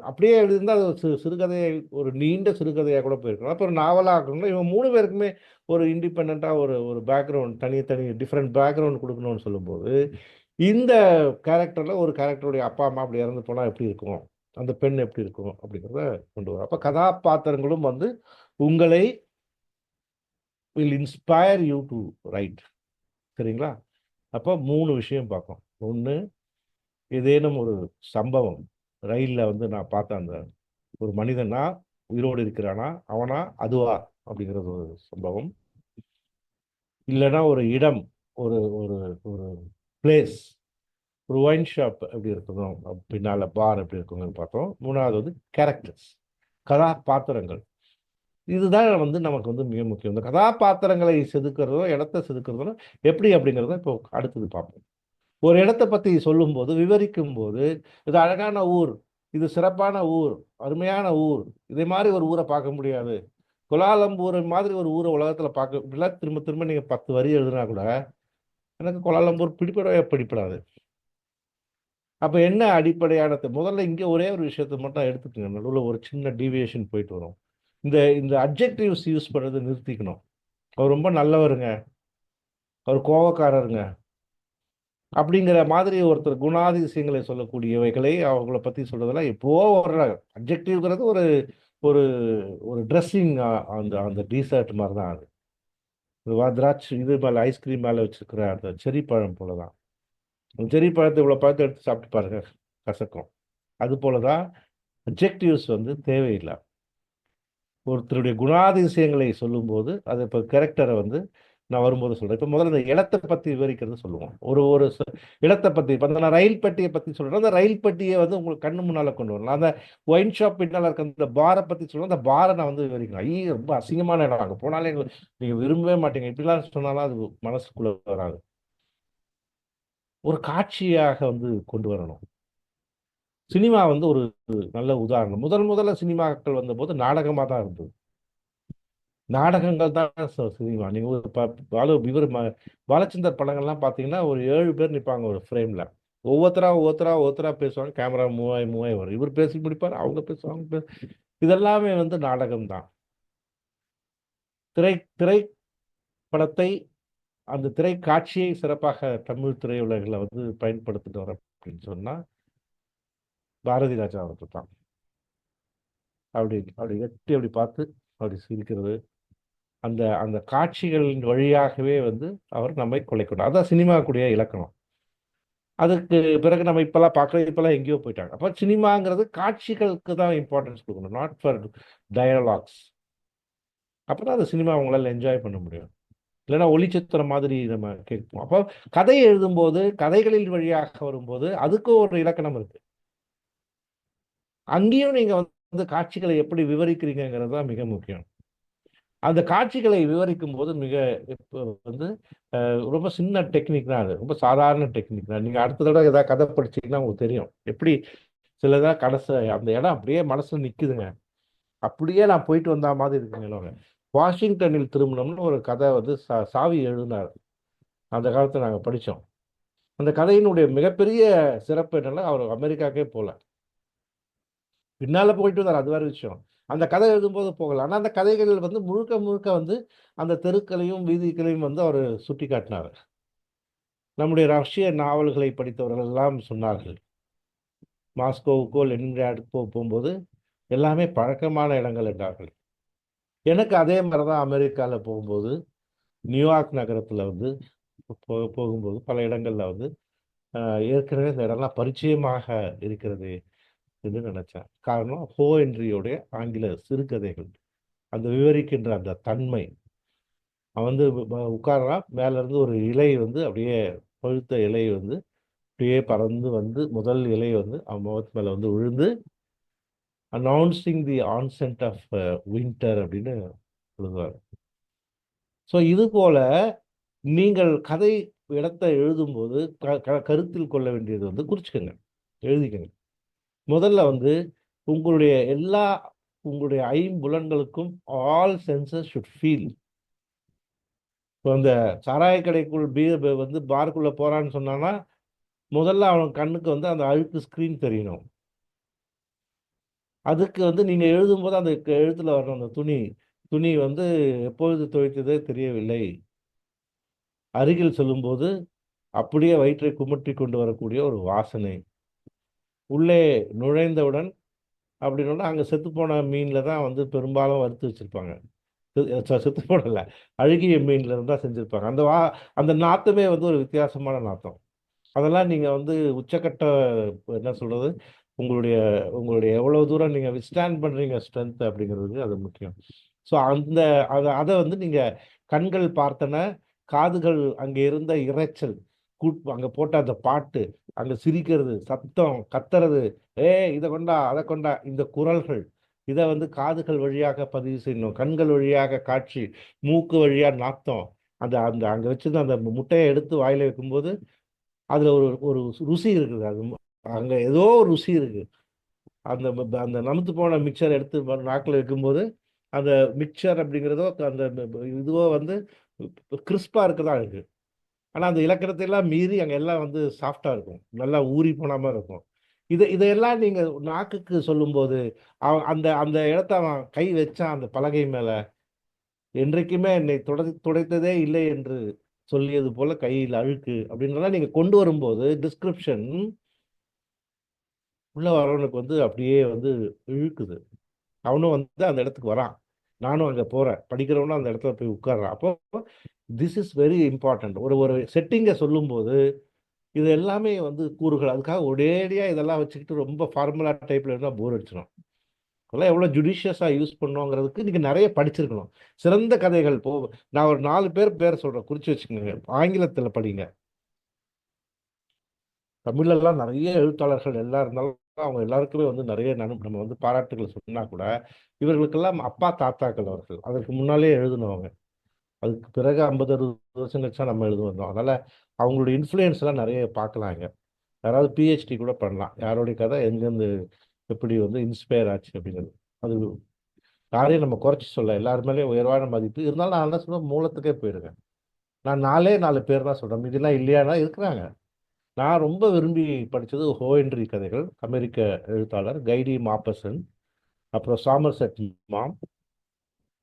அப்படியே எழுதியிருந்தா அது ஒரு சிறுகதையை ஒரு நீண்ட சிறுகதையா கூட போயிருக்கலாம். அப்ப ஒரு நாவலா ஆக்கணும்னா இவங்க 3 பேருக்குமே ஒரு இண்டிபெண்டன்ட்டா ஒரு ஒரு பேக்கிரவுண்ட் தனி டிஃபரெண்ட் பேக்கிரவுண்ட் குடுக்கணும்னு சொல்லும்போது, இந்த கேரக்டர்ல ஒரு கேரக்டருடைய அப்பா, அம்மா அப்படி இறந்து போனா எப்படி இருக்கும்? அந்த பெண் எப்படி இருக்கும்? அப்படிங்கிறத கொண்டு வரும். அப்ப கதாபாத்திரங்களும் வந்து உங்களை will inspire you to write. சரிங்களா? அப்ப 3 விஷயம் பார்ப்போம். 1 ஏதேனும் ஒரு சம்பவம். ரயில்ல வந்து நான் பார்த்த அந்த ஒரு மனிதனா உயிரோடு இருக்கிறானா? அவனா? அதுவா? அப்படிங்கிறது ஒரு சம்பவம். இல்லன்னா ஒரு இடம், ஒரு ஒரு ஒரு பிளேஸ், ஒரு ஒயின் ஷாப் எப்படி இருக்கணும்? பின்னால பார் எப்படி இருக்கணும்னு பார்த்தோம். 3வது வந்து கேரக்டர்ஸ், கதாபாத்திரங்கள். இதுதான் வந்து நமக்கு வந்து மிக முக்கியம். இந்த கதாபாத்திரங்களை செதுக்குறதோ, இடத்த செதுக்குறதோ எப்படி அப்படிங்கிறத இப்போ அடுத்தது பார்ப்போம். ஒரு இடத்த பத்தி சொல்லும்போது, விவரிக்கும்போது, இது அழகான ஊர், இது சிறப்பான ஊர், அருமையான ஊர். இதே மாரி ஒரு ஊர பார்க்க முடியாது. கோலாலம்பூர் மாதிரி ஒரு ஊர உலகத்துல பார்க்க இப்படிலாம் திரும்ப திரும்ப நீங்க 10 வரி எழுதுனா கூட, எனக்கு கோலாலம்பூர் பிடிபடவே பிடிபடாது. அப்ப என்ன அடிப்படையானது? முதல்ல இங்க ஒரே ஒரு விஷயத்த மட்டும் எடுத்துக்கங்க. நடுவுல ஒரு சின்ன டீவியேஷன் போயிட்டு வரும். இந்த இந்த அட்ஜெக்டிவ்ஸ் யூஸ் பண்றத நிறுத்திக்கணும். அவர் ரொம்ப நல்லவருங்க. அவர் கோவக்காரருங்க. அப்படிங்கிற மாதிரி ஒருத்தர் குணாதிசயங்களை சொல்லக்கூடியவைகளை அவங்கள பத்தி சொல்றதெல்லாம் எப்பவோ வர்றாங்க. அட்ஜெக்டிவ்ங்கிறது ஒரு ஒரு ஒரு ட்ரெஸ்ஸிங் அந்த அந்த டீசர்ட் மாரி தான் அது. திராட்சை இது மேல ஐஸ்கிரீம் மேல வச்சிருக்கிற அந்த செர்ரி பழம் போல தான். அந்த செர்ரி பழத்த இவ்வளோ பழத்த எடுத்து சாப்பிட்டு பாருங்க. கசக்கும். அதுபோல தான் அட்ஜெக்டிவ்ஸ் வந்து தேவையில்ல. ஒருத்தருடைய குணாதிசயங்களை சொல்லும்போது, அது இப்ப கேரக்டர வந்து நான் வரும்போது சொல்றேன். இப்ப முதல்ல இந்த இடத்த பத்தி விவரிக்கிறது சொல்லுவோம். ஒரு ஒரு இடத்த பத்தி இப்ப நான் ரயில் பெட்டிய பத்தி சொல்றேன்னா, அந்த ரயில் பெட்டிய வந்து உங்களுக்கு கண்ணு முன்னால கொண்டு வரணும். அந்த ஒயின் ஷாப் பின்னால இருக்க அந்த பார பத்தி சொல்றேன். அந்த பார நான் வந்து விவரிக்கணும். ஐய்யயோ! ரொம்ப அசிங்கமான இடம். அங்க போனாலே நீங்க விரும்பவே மாட்டீங்க. இப்படிலாம் சொன்னாலாம் அது மனசுக்குள்ள வராது. ஒரு காட்சியாக வந்து கொண்டு வரணும். சினிமா வந்து ஒரு நல்ல உதாரணம். முதல்ல சினிமாக்கள் வந்தபோது நாடகமா தான் இருந்தது. நாடகங்கள் தான் சினிமா. நீங்க ஒரு இவரு பாலச்சந்தர் படங்கள்லாம் பார்த்தீங்கன்னா, ஒரு 7 பேர் நிப்பாங்க ஒரு ஃப்ரேம்ல. ஒவ்வொருத்தரா பேசுவாங்க. கேமரா மூவ் ஆயி வரும். இவரு பேசி முடிப்பாரு. அவங்க பேசுவாங்க. இதெல்லாமே வந்து நாடகம் தான். திரை திரைப்படத்தை அந்த திரைக்காட்சியை சிறப்பாக தமிழ் திரையுலகில வந்து பயன்படுத்தினவர் அப்படின்னு சொன்னா, பாரதி ராஜா அவர்கள் தான். அப்படி அப்படி எட்டி அப்படி பார்த்து, அப்படி சிரிக்கிறது. அந்த அந்த காட்சிகளின் வழியாகவே வந்து அவர் நம்மை கொள்ளை கொண்டார். அதான் சினிமாக்குடைய இலக்கணம். அதுக்கு பிறகு நம்ம இப்பலாம் பார்க்குறோம். இப்பலாம் எங்கேயோ போயிட்டாங்க. அப்ப சினிமாங்கிறது காட்சிகளுக்கு தான் இம்பார்ட்டன்ஸ் குடுக்கணும். Not for dialogues. அப்பதான் அந்த சினிமா உங்களால என்ஜாய் பண்ண முடியும். இல்லன்னா ஒளிச்சித்திரம் மாதிரி நம்ம கேட்போம். அப்போ கதை எழுதும்போது, கதைகளின் வழியாக வரும்போது, அதுக்கும் ஒரு இலக்கணம் இருக்கு. அங்கேயும் நீங்க வந்து காட்சிகளை எப்படி விவரிக்கிறீங்கங்கிறது தான் மிக முக்கியம். அந்த காட்சிகளை விவரிக்கும்போது மிக இப்ப வந்து ரொம்ப சின்ன டெக்னிக் தான் அது. ரொம்ப சாதாரண டெக்னிக் தான். நீங்க அடுத்த தடவ ஏதாவது கதை படிச்சீங்கன்னா உங்களுக்கு தெரியும். எப்படி சிலதா அந்த இடம் அப்படியே மனசுல நிக்குதுங்க. அப்படியே நான் போயிட்டு வந்தா மாதிரி இருக்குங்க. வாஷிங்டனில் திருமணம்னு ஒரு கதை வந்து சாவி எழுதினார். அந்த காலத்துல நாங்க படிச்சோம். அந்த கதையினுடைய மிகப்பெரிய சிறப்பு என்னன்னா, அவர் அமெரிக்காக்கே போல. பின்னால போயிட்டு வந்தாரு. அது வேற விஷயம். அந்த கதை எழுதும்போது போகல. ஆனா அந்த கதைகள் வந்து முழுக்க முழுக்க வந்து அந்த தெருக்களையும், வீதிகளையும் வந்து அவரு சுட்டிக்காட்டினாரு. நம்முடைய ரஷ்ய நாவல்களை படித்தவர்கள் எல்லாம் சொன்னார்கள். மாஸ்கோவுக்கோ, லெனின்கிராடுக்கோ போம்போது, எல்லாமே பழக்கமான இடங்கள் என்றார்கள். எனக்கு அதே மாரி தான் அமெரிக்கால போகும்போது, நியூயார்க் நகரத்தில வந்து போகும்போது பல இடங்கள்ல வந்து, அ ஏற்கனவே இந்த இடம்லாம் பரிச்சயமாக இருக்கிறது என்று நினைச்சேன். காரணம் ஹென்ரியுடைய ஆங்கில சிறுகதைகள். அந்த விவரிக்கின்ற அந்த தன்மை. அவன் வந்து உட்கார்றான், மேலருந்து ஒரு இலை வந்து அப்படியே பழுத்த இலை வந்து அப்படியே பறந்து வந்து முதல் இலை வந்து அவன் முகத்து மேல வந்து விழுந்து அனௌன்சிங் தி ஆன்சென்ட் ஆஃப் வின்டர் அப்படின்னு எழுதுவாரு. ஸோ இது போல நீங்கள் கதை இடத்த எழுதும்போது கருத்தில் கொள்ள வேண்டியது வந்து குறிச்சுக்கங்க. எழுதிக்கங்க. முதல்ல வந்து உங்களுடைய உங்களுடைய ஐம்புலன்களுக்கும் ஆல் சென்சஸ் ஷுட் ஃபீல். இப்போ அந்த சாராய கடைக்குள் வந்து பார்க்குள்ள போறான்னு சொன்னான்னா, முதல்ல அவன் கண்ணுக்கு வந்து அந்த அழுக்கு ஸ்க்ரீன் தெரியணும். அதுக்கு வந்து நீங்க எழுதும்போது அந்த எழுத்துல வரணும் அந்த துணி. துணி வந்து எப்பொழுது துவைத்ததே தெரியவில்லை. அருகில் சொல்லும்போது அப்படியே வயிற்றை குமட்டி கொண்டு வரக்கூடிய ஒரு வாசனை. உள்ளே நுழைந்தவுடன் அப்படின்னா அங்க செத்துப்போன மீன்ல தான் வந்து பெரும்பாலும் வறுத்து வச்சிருப்பாங்க. செத்து போடல. அழுகிய மீன்ல இருந்து தான் செஞ்சிருப்பாங்க. அந்த நாத்தமே வந்து ஒரு வித்தியாசமான நாத்தம். அதெல்லாம் நீங்க வந்து உச்சக்கட்ட என்ன சொல்றது? உங்களுடைய உங்களுடைய எவ்வளவு தூரம் நீங்க வித்ஸ்டாண்ட் பண்றீங்க ஸ்ட்ரென்த் அப்படிங்கிறது அது முக்கியம். ஸோ அந்த அத வந்து நீங்க கண்கள் பார்த்தன, காதுகள் அங்க இருந்த இரைச்சல், அங்க போட்ட அந்த பாட்டு, அங்க சிரிக்கிறது, சத்தம், கத்துறது, "ஏய் இத கொண்டா, அத கொண்டா" இந்த குரல்கள். இத வந்து காதுகள் வழியாக பதிவு செய்யணும். கண்கள் வழியாக காட்சி, மூக்கு வழியா நாத்தம். அந்த அந்த அங்க வச்சிருந்த அந்த முட்டைய எடுத்து வாயில வைக்கும்போது அதுல ஒரு ஒரு ருசி இருக்குது. அங்க ஏதோ ஒரு ருசி இருக்கு. அந்த நமுத்து போன மிக்சர் எடுத்து நாக்குல வைக்கும்போது, அந்த மிக்சர் அப்படிங்கிறதோ, அந்த இதுவோ வந்து கிறிஸ்பா இருக்கதான் இருக்கு. ஆனா அந்த இலக்கணத்தை எல்லாம் மீறி அங்க எல்லாம் வந்து சாஃப்ட்டா இருக்கும். நல்லா ஊறி போன மாரி இருக்கும். இதையெல்லாம் நீங்க நாக்குக்கு சொல்லும்போது, அந்த அந்த இடத்த அவன் கை வச்சான் அந்த பலகை மேல. என்றைக்குமே என்னை துடைத்ததே இல்லை என்று சொல்லியது போல கையில் அழுக்கு அப்படின்றதெல்லாம் நீங்க கொண்டு வரும்போது டிஸ்கிரிப்ஷன் உள்ள வரவனுக்கு வந்து அப்படியே வந்து இழுக்குது. அவனும் வந்து அந்த இடத்துக்கு வரான். நானும் அங்க போறேன். படிக்கிறவனும் அந்த இடத்துல போய் உட்கார்றான். அப்போ திஸ் இஸ் வெரி இம்பார்ட்டன்ட். ஒரு ஒரு செட்டிங்க சொல்லும்போது, இது எல்லாமே வந்து கூறுகள். அதுக்காக ஒரேடியா இதெல்லாம் வச்சுக்கிட்டு ரொம்ப ஃபார்முலா டைப்ல இருந்தா போர் அடிச்சுரும். அதெல்லாம் எவ்வளோ ஜுடிஷியஸா யூஸ் பண்ணணுங்கிறதுக்கு நீங்க நெறைய படிச்சிருக்கணும். சிறந்த கதைகள் நான் ஒரு 4 பேர் சொல்றேன். குறிச்சு வச்சுக்கங்க. ஆங்கிலத்தில படிங்க. தமிழ்லலாம் நெறைய எழுத்தாளர்கள் எல்லாம் இருந்தாலும், அவங்க எல்லாருக்குமே வந்து நெறைய நம்ம வந்து பாராட்டுகள் சொன்னா கூட, இவர்களுக்கெல்லாம் அப்பா, தாத்தாக்கள் அவர்கள். அதற்கு முன்னாலே எழுதினவங்க. அதுக்கு பிறகு 50, 60 வருஷம் கழிச்சு தான் நம்ம எழுத வந்தோம். அதனால அவங்களுடைய இன்ஃப்ளூயன்ஸ்லாம் நெறைய பார்க்கலாங்க. யாராவது பிஹெச்டி கூட பண்ணலாம். யாருடைய கதை எங்கேருந்து எப்படி வந்து இன்ஸ்பயர் ஆச்சு அப்படிங்கிறது. அது யாரையும் நம்ம குறைச்சு சொல்ல. எல்லார் மேலயும் உயர்வான மதிப்பு. இருந்தாலும் நான் என்ன சொல்றேன், மூலத்துக்கே போயிருங்க. நான் 4 பேர் தான் சொல்றேன். மீதிலாம் இல்லையான்னா இருக்கிறாங்க. நான் ரொம்ப விரும்பி படிச்சது ஹோஎன்ரி கதைகள். அமெரிக்க எழுத்தாளர் கைடி மாப்பசன், அப்புறம் சாமர்செட் மாம்,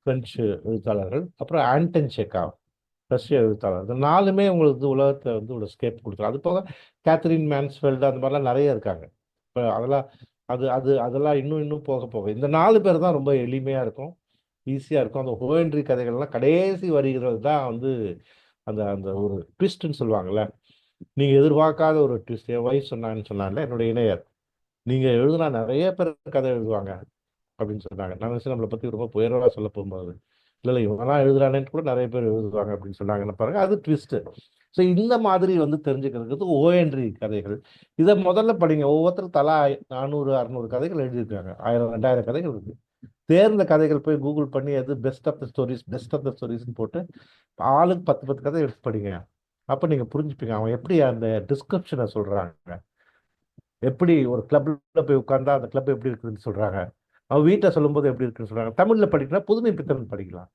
பிரெஞ்சு எழுத்தாளர்கள், அப்புறம் ஆண்டன் செக்காவ், ரஷ்ய எழுத்தாளர். இந்த 4மே உங்களுக்கு உலகத்துல வந்து ஒரு ஸ்கேப் கொடுத்துரும். அது போக கேத்தரின் மேன்ஸ்ஃபெல்ட் அந்த மாதிரிலாம் நிறைய இருக்காங்க. இப்போ அதெல்லாம் அதெல்லாம் இன்னும் இன்னும் போக போக இந்த 4 பேர் தான் ரொம்ப எளிமையா இருக்கும், ஈஸியா இருக்கும். அந்த ஹோஎன்ரி கதைகள்லாம் கடைசி வருகிறது தான் வந்து அந்த அந்த ஒரு ட்விஸ்ட்ன்னு சொல்லுவாங்கல்ல. நீங்க எதிர்பார்க்காத ஒரு ட்விஸ்ட். என் ஒய்ஃப் சொன்னாங்கன்னு என்னுடைய இணையர். நீங்க எழுதுனா நிறைய பேர் கதை எழுதுவாங்க அப்படின்னு சொன்னாங்க. நான் நினைச்சேன் நம்மளை பத்தி ரொம்ப புயர்வா சொல்ல போகும்போது, இல்ல இல்ல இவங்கெல்லாம் எழுதுறானேன்னு கூட நிறைய பேர் எழுதுவாங்க அப்படின்னு சொன்னாங்கன்னு பாருங்க. அது ட்விஸ்ட். ஸோ இந்த மாதிரி வந்து தெரிஞ்சுக்கிறதுக்கு ஓஎன்ட்ரி கதைகள். இதை முதல்ல படிங்க. ஒவ்வொருத்தரும் தலா 400, 600 கதைகள் எழுதியிருக்காங்க. 1000, 2000 கதைகள் இருக்கு. தேர்ந்த கதைகள் போய் கூகுள் பண்ணி எது பெஸ்ட் ஆஃப் த ஸ்டோரிஸ்ன்னு போட்டு ஆளுக்கு 10 10 கதை எடுத்து படிங்க. அப்ப நீங்க புரிஞ்சுப்பீங்க அவன் எப்படி அந்த டிஸ்கிரிப்ஷனை சொல்றாங்க. எப்படி ஒரு கிளப்ல போய் உட்கார்ந்தா அந்த கிளப் எப்படி இருக்குதுன்னு சொல்றாங்க. அவன் வீட்டை சொல்லும்போது எப்படி இருக்குன்னு சொல்றாங்க. தமிழ்ல படிக்கலாம், புதுமை பித்தன் படிக்கலாம்,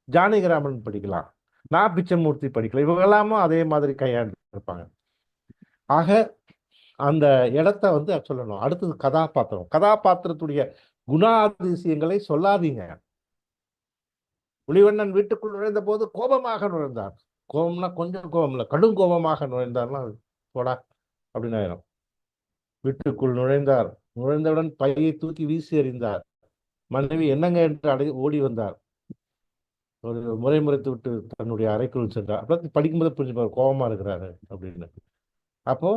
ஜானகிராமன் படிக்கலாம், நான் பிச்சைமூர்த்தி படிக்கலாம். இவங்க எல்லாமும் அதே மாதிரி கையாண்டு இருப்பாங்க. ஆக அந்த இடத்த வந்து சொல்லணும். அடுத்தது கதாபாத்திரம். கதாபாத்திரத்துடைய குணாதிசயங்களை சொல்லாதீங்க. புலிவண்ணன் வீட்டுக்குள் நுழைந்த போது கோபமாக நுழைந்தார். கோபம்னா கொஞ்சம் கோபம் இல்லை, கடும் கோபமாக நுழைந்தார்னா போடா அப்படின்னு ஆயிரும். வீட்டுக்குள் நுழைந்தார். நுழைந்தவுடன் பையை தூக்கி வீசி எறிந்தார். மனைவி என்னங்க என்று ஓடி வந்தார். ஒரு முறைத்து விட்டு தன்னுடைய அறைக்குள் சென்றார். அப்புறம் படிக்கும்போது புரிஞ்சுப்பாரு கோபமா இருக்கிறாரு அப்படின்னு. அப்போ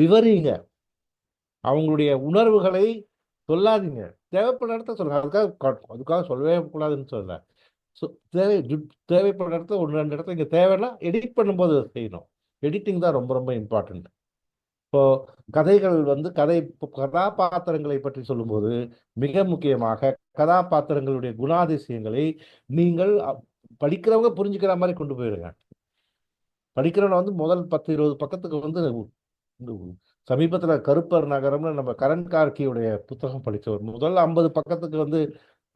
விவரிங்க. அவங்களுடைய உணர்வுகளை சொல்லாதீங்க. தேவைப்படுற இடத்த சொல்லுங்க. அதுக்காக சொல்லவே கூடாதுன்னு சொல்லல. ஸோ தேவை தேவைப்படுற இடத்துல 1, 2 இடத்துல இங்க தேவைன்னா எடிட் பண்ணும்போது செய்யணும். எடிட்டிங் தான் ரொம்ப ரொம்ப இம்பார்ட்டன்ட். இப்போ கதைகள் வந்து கதாபாத்திரங்களை பற்றி சொல்லும்போது மிக முக்கியமாக கதாபாத்திரங்களுடைய குணாதிசயங்களை நீங்கள் படிக்கிறவங்க புரிஞ்சுக்கிற மாதிரி கொண்டு போயிடுங்க. படிக்கிறவன வந்து முதல் 10, 20 பக்கத்துக்கு வந்து சமீபத்துல கருப்பர் நகரம்னு நம்ம கரண் கார்கியுடைய புத்தகம் படிச்சவர் முதல் 50 பக்கத்துக்கு வந்து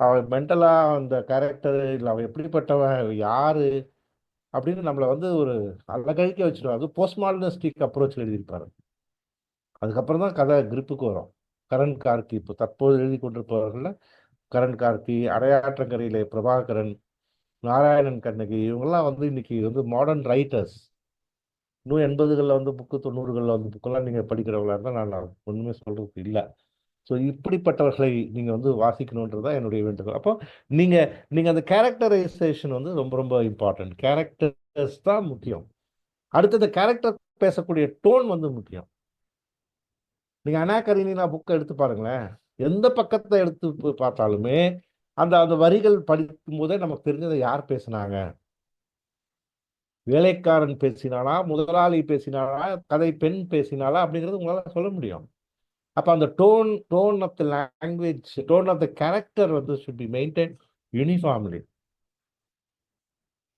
அவன் மென்டலா அந்த கேரக்டர் இல்லை அவன் எப்படிப்பட்டவன் யாரு அப்படின்னு நம்மளை வந்து ஒரு அலக்கழிக்க வச்சிருவாங்க. அது போஸ்ட் மாடர்னிஸ்டிக் அப்ரோச் எழுதியிருப்பாரு. அதுக்கப்புறம் தான் கதை கிரிப்புக்கு வரும். கரண் கார்கி இப்போ தற்போது எழுதி கொண்டிருப்பவர்கள் கரண் கார்கி, அடையாற்றங்கரையிலே பிரபாகரன், நாராயணன் கண்ணகி, இவங்கெல்லாம் வந்து இன்னைக்கு வந்து மாடர்ன் ரைட்டர்ஸ். இன்னும் 80களில் வந்து புக்கு, 90களில் வந்து புக்கெல்லாம் நீங்கள் படிக்கிறவங்களா இருந்தால் நான் ஒன்றுமே சொல்றதுக்கு இல்லை. ஸோ இப்படிப்பட்டவர்களை நீங்கள் வந்து வாசிக்கணுன்றது தான் என்னுடைய வேண்டுகோள். அப்போ நீங்கள் நீங்கள் அந்த கேரக்டரைசேஷன் வந்து ரொம்ப ரொம்ப இம்பார்ட்டன்ட். கேரக்டர்ஸ் தான் முக்கியம். அடுத்து இந்த கேரக்டர் பேசக்கூடிய டோன் வந்து முக்கியம். நீங்கள் அனா கரீனினா புக்கை எடுத்து பாருங்களேன். எந்த பக்கத்தை எடுத்து பார்த்தாலுமே அந்த அந்த வரிகள் படிக்கும் போதே நமக்கு தெரிஞ்சதை யார் பேசினாங்க, வேலைக்காரன் பேசினானா, முதலாளி பேசினானா, கதை பெண் பேசினாளா அப்படிங்கிறது உங்களால சொல்ல முடியும். அப்ப அந்த tone of the language, tone of the character வந்து ஷுட் பி மெயின்டைன் யூனிஃபார்ம்லி.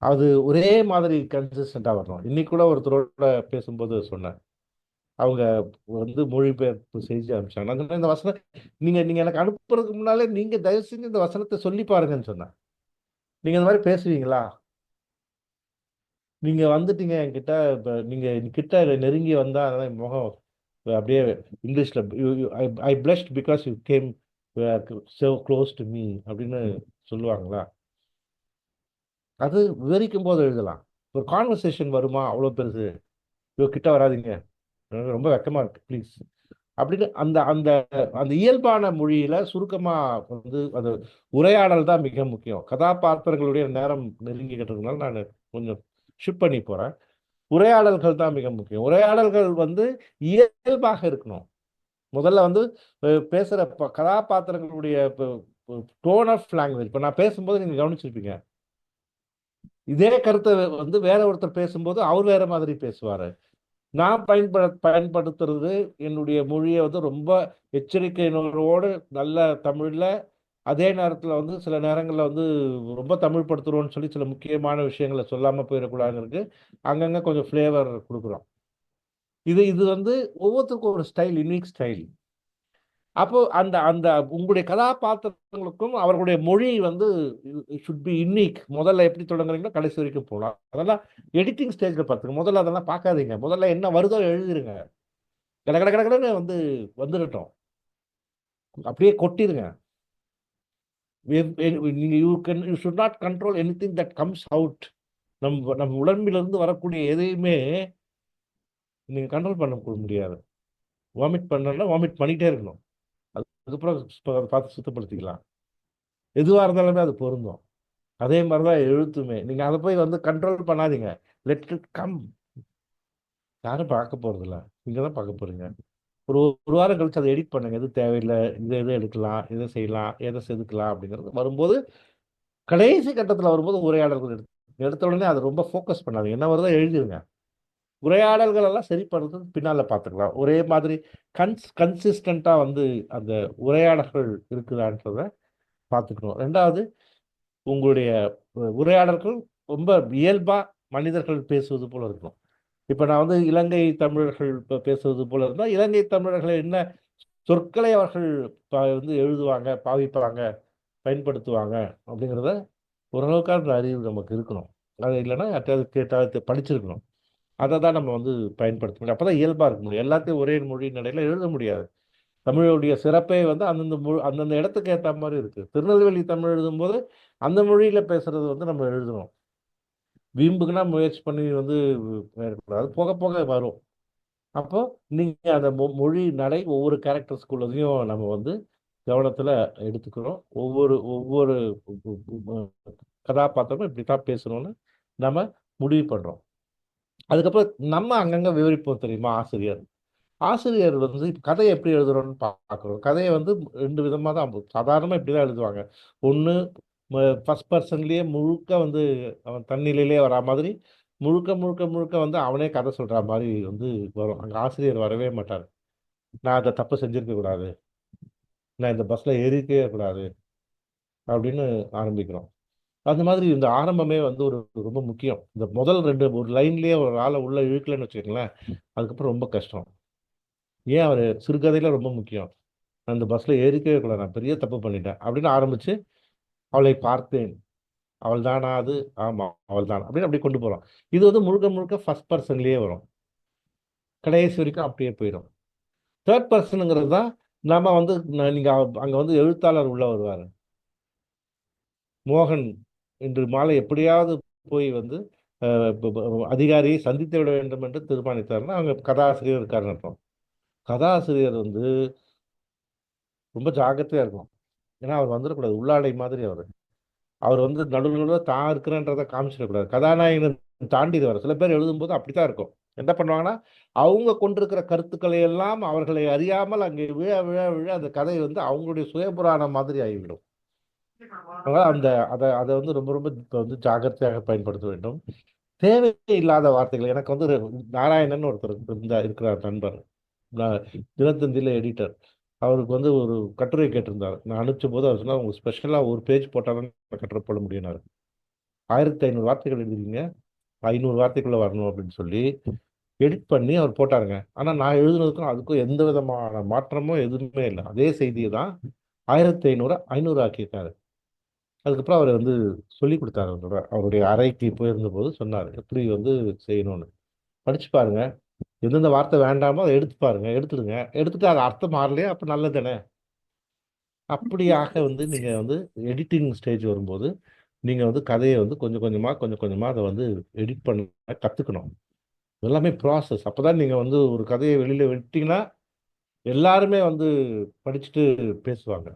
அது ஒரே மாதிரி கன்சிஸ்டண்டா வரணும். இன்னைக்கு கூட ஒருத்தரோட பேசும்போது சொன்னேன். அவங்க வந்து மொழிபெயர்ப்பு செஞ்சு அனுப்பிச்சாங்க. நான் சொன்னேன், இந்த வசனம் நீங்க நீங்க எனக்கு அனுப்புறதுக்கு முன்னாலே நீங்க தயவு செஞ்சு இந்த வசனத்தை சொல்லி பாருங்கன்னு சொன்னேன். நீங்க இந்த மாதிரி பேசுவீங்களா? நீங்க வந்துட்டீங்க என்கிட்ட, இப்ப நீங்க கிட்ட நெருங்கி வந்தா அதான் என் முகம் அப்படியே இங்கிலீஷ்ல I blushed because you came so close to me அப்படின்னு சொல்லுவாங்களா? அது விவரிக்கும் போது எழுதலாம். ஒரு கான்வர்சேஷன் வருமா அவ்வளோ பெருசு, ஐயோ கிட்ட வராதீங்க, எனக்கு ரொம்ப வெக்கமா இருக்கு ப்ளீஸ் அப்படின்னு அந்த அந்த அந்த இயல்பான மொழியில சுருக்கமா வந்து அது உரையாடல் தான் மிக முக்கியம். கதாபாத்திரங்களுடைய நேரம் நெருங்கிக்கிட்டு இருக்கனால நான் கொஞ்சம் ஷிஃப்ட் பண்ணி போறேன். உரையாடல்கள் தான் மிக முக்கியம். உரையாடல்கள் வந்து இயல்பாக இருக்கணும். முதல்ல வந்து பேசுற கதாபாத்திரங்களுடைய டோன் ஆஃப் லாங்குவேஜ். இப்போ நான் பேசும்போது நீங்க கவனிச்சிருப்பீங்க, இதே கருத்தை வந்து வேற ஒருத்தர் பேசும்போது அவர் வேற மாதிரி பேசுவாரு. நான் பயன்படுத்துறது என்னுடைய மொழியை வந்து ரொம்ப எச்சரிக்கையோடு நல்ல தமிழ்ல, அதே நேரத்தில் வந்து சில நேரங்களில் வந்து ரொம்ப தமிழ் படுத்துறோம்னு சொல்லி சில முக்கியமான விஷயங்களை சொல்லாமல் போயிடக்கூடாதுங்கிறது அங்கங்கே கொஞ்சம் ஃப்ளேவர் கொடுக்குறோம். இது இது வந்து ஒவ்வொருத்தருக்கும் ஒரு ஸ்டைல், யூனிக் ஸ்டைல். அப்போ அந்த அந்த உங்களுடைய கதாபாத்திரங்களுக்கும் அவர்களுடைய மொழி வந்து ஷுட் பி யூனிக். முதல்ல எப்படி தொடங்குறீங்களோ கடைசி வரைக்கும் போகலாம். அதெல்லாம் எடிட்டிங் ஸ்டேஜில் பார்த்துங்க. முதல்ல அதெல்லாம் பார்க்காதீங்க. முதல்ல என்ன வருதோ எழுதிருங்க. கட கட கடன்னு வந்து வந்துடட்டும். அப்படியே கொட்டிருங்க. நீங்க you should not control anything that comes out. நம்ம உடம்பிலிருந்து வரக்கூடிய எதையுமே நீங்க கண்ட்ரோல் பண்ண முடியாது. வாமிட் பண்ணணும்னா வாமிட் பண்ணிட்டே இருக்கணும். அதுக்கப்புறம் அதை பார்த்து சுத்தப்படுத்திக்கலாம். எதுவா இருந்தாலுமே அது பொருந்தும். அதே மாதிரி தான் எழுத்துமே. நீங்க அதை போய் வந்து கண்ட்ரோல் பண்ணாதீங்க. Let it come. யாரும் பார்க்க போறதில்ல. நீங்க தான் பார்க்க போறீங்க. ஒரு ஒரு வாரம் கழிச்சு அதை எடிட் பண்ணுங்க. எது தேவையில்லை, எதை எடுக்கலாம், எதை செய்யலாம், எதை செதுக்கலாம் அப்படிங்கிறது வரும்போது, கடைசி கட்டத்தில் வரும்போது உரையாடல்கள் எடுத்த உடனே அதை ரொம்ப ஃபோக்கஸ் பண்ணாதீங்க. என்ன வருதோ எழுதிருங்க. உரையாடல்கள் எல்லாம் சரி பண்றது பின்னால பார்த்துக்கலாம். ஒரே மாதிரி கன்சிஸ்டண்டா வந்து அந்த உரையாடல்கள் இருக்குதான்றத பார்த்துக்கணும். 2வது, உங்களுடைய உரையாடல்கள் ரொம்ப இயல்பா மனிதர்கள் பேசுவது போல இருக்கணும். இப்ப நான் வந்து இலங்கை தமிழர்கள் பேசுவது போல இருந்தா, இலங்கை தமிழர்கள் என்ன சொற்களை அவர்கள் வந்து எழுதுவாங்க, பாவிப்பாங்க, பயன்படுத்துவாங்க அப்படிங்கிறத ஓரளவுக்கான அறிவு நமக்கு இருக்கணும். அது இல்லைன்னா யார்ட்டையாவது கேட்டாவது படிச்சிருக்கணும். அதை தான் நம்ம வந்து பயன்படுத்த முடியும். அப்பதான் இயல்பா இருக்க முடியும். எல்லாத்தையும் ஒரே மொழி நடையில எழுத முடியாது. தமிழுடைய சிறப்பே வந்து அந்தந்த இடத்துக்கு ஏற்ற மாதிரி இருக்கு. திருநெல்வேலி தமிழ் எழுதும்போது அந்த மொழியில பேசுறது வந்து நம்ம எழுதணும். வீம்புக்குன்னா முயற்சி பண்ணி வந்து மேற்கொள்ளாது. போக போக வரும். அப்போ நீங்க அந்த மொழி நடை ஒவ்வொரு கேரக்டர்ஸ்குள்ளதையும் நம்ம வந்து கவனத்துல எடுத்துக்கிறோம். ஒவ்வொரு ஒவ்வொரு கதாபாத்திரமும் இப்படித்தான் பேசணும்னு நம்ம முடிவு பண்றோம். அதுக்கப்புறம் நம்ம அங்கங்க விவரிப்போம் தெரியுமா ஆசிரியர். ஆசிரியர் வந்து இப்ப கதையை எப்படி எழுதுறோம்னு பார்க்குறோம். கதையை வந்து 2 விதமா தான் சாதாரணமா இப்படிதான் எழுதுவாங்க. ஒண்ணு ஃபர்ஸ்ட் பெர்சன்லயே முழுக்க வந்து அவன் தன்னிலையிலே வரா மாதிரி முழுக்க முழுக்க முழுக்க வந்து அவனே கதை சொல்ற மாரி வந்து வரும். அங்க ஆசிரியர் வரவே மாட்டாரு. நான் அந்த தப்பு செஞ்சிருக்க கூடாது. நான் இந்த பஸ்ல ஏறியிருக்கவே கூடாது அப்படின்னு ஆரம்பிக்கிறோம். அந்த மாதிரி இந்த ஆரம்பமே வந்து ஒரு ரொம்ப முக்கியம். இந்த முதல் 2 ஒரு லைன்லயே ஒரு ஆள உள்ள இழுக்கலன்னு வச்சுக்கோங்களேன், அதுக்கப்புறம் ரொம்ப கஷ்டம். ஏன் அவரு சிறுகதையில ரொம்ப முக்கியம். நான் இந்த பஸ்ல ஏறிக்கவே கூடாது. நான் பெரிய தப்பு பண்ணிட்டேன் அப்படின்னு ஆரம்பிச்சு, அவளை பார்த்தேன். அவள் தானா அது? ஆமா, அவள் தான். அப்படின்னு அப்படியே கொண்டு போறோம். இது வந்து முழுக்க முழுக்க ஃபர்ஸ்ட் பெர்சன்லயே வரும். கடைசி வரைக்கும் அப்படியே போயிடும். தேர்ட் பர்சனுங்கிறது தான் நம்ம வந்து நீங்க அங்க வந்து எழுத்தாளர் உள்ள வருவார். மோகன் இன்று மாலை எப்படியாவது போய் வந்து அதிகாரியை சந்தித்து விட வேண்டும் என்று தீர்மானித்தார்னா அவங்க கதாசிரியர் இருக்காருன்னு அர்த்தம். கதாசிரியர் வந்து ரொம்ப ஜாக்கிரதையா இருக்கும். ஏன்னா அவர் வந்துடக்கூடாது, உள்ளாடை மாதிரி அவர். அவர் வந்து நடுவில் தான் இருக்கிறன்றதை காமிச்சிடக்கூடாது. கதாநாயகனை தாண்டிடுவார். சில பேர் எழுதும்போது அப்படித்தான் இருக்கும். என்ன பண்ணுவாங்கன்னா அவங்க கொண்டிருக்கிற கருத்துக்களை எல்லாம் அவர்களை அறியாமல் அங்கே விழ விழ விழ அந்த கதை வந்து அவங்களுடைய சுயபுராணம் மாதிரி ஆகிவிடும். அதனால அந்த அதை அதை வந்து ரொம்ப ரொம்ப இப்போ வந்து ஜாகிரதையாக பயன்படுத்த வேண்டும். தேவையில்லாத வார்த்தைகள். எனக்கு வந்து நாராயணன் ஒருத்தர் இருக்கிறார் நண்பர், தினத்தந்தியில் எடிட்டர். அவருக்கு வந்து ஒரு கட்டுரை கேட்டிருந்தார். நான் அனுப்பிச்ச போது அவர் சொன்னால் உங்களுக்கு ஸ்பெஷலாக ஒரு பேஜ் போட்டாலும் கட்டுரை போட முடியும்னாரு. 1500 வார்த்தைகள் எழுதுறீங்க, 500 வார்த்தைக்குள்ள வரணும் அப்படின்னு சொல்லி எடிட் பண்ணி அவர் போட்டாருங்க. ஆனால் நான் எழுதுனதுக்கும் அதுக்கும் எந்த விதமான மாற்றமும் எதுவுமே இல்லை. அதே செய்தியை தான் 1500 500 ஆக்கியிருக்காரு. அதுக்கப்புறம் அவர் வந்து சொல்லி கொடுத்தாரு. அவருடைய அறைக்கு போயிருந்த போது சொன்னார் எப்படி வந்து செய்யணும்னு. படிச்சு பாருங்க, எந்தெந்த வார்த்தை வேண்டாமோ அதை எடுத்து பாருங்க, எடுத்துடுங்க. எடுத்துட்டு அது அர்த்தம் மாறலையா அப்போ நல்லது தானே. அப்படியாக வந்து நீங்க வந்து எடிட்டிங் ஸ்டேஜ் வரும்போது நீங்க வந்து கதையை வந்து கொஞ்சம் கொஞ்சமா கொஞ்சம் கொஞ்சமா அதை வந்து எடிட் பண்ண கத்துக்கணும். எல்லாமே ப்ராசஸ். அப்பதான் நீங்க வந்து ஒரு கதையை வெளியில விட்டீங்கன்னா எல்லாருமே வந்து படிச்சுட்டு பேசுவாங்க.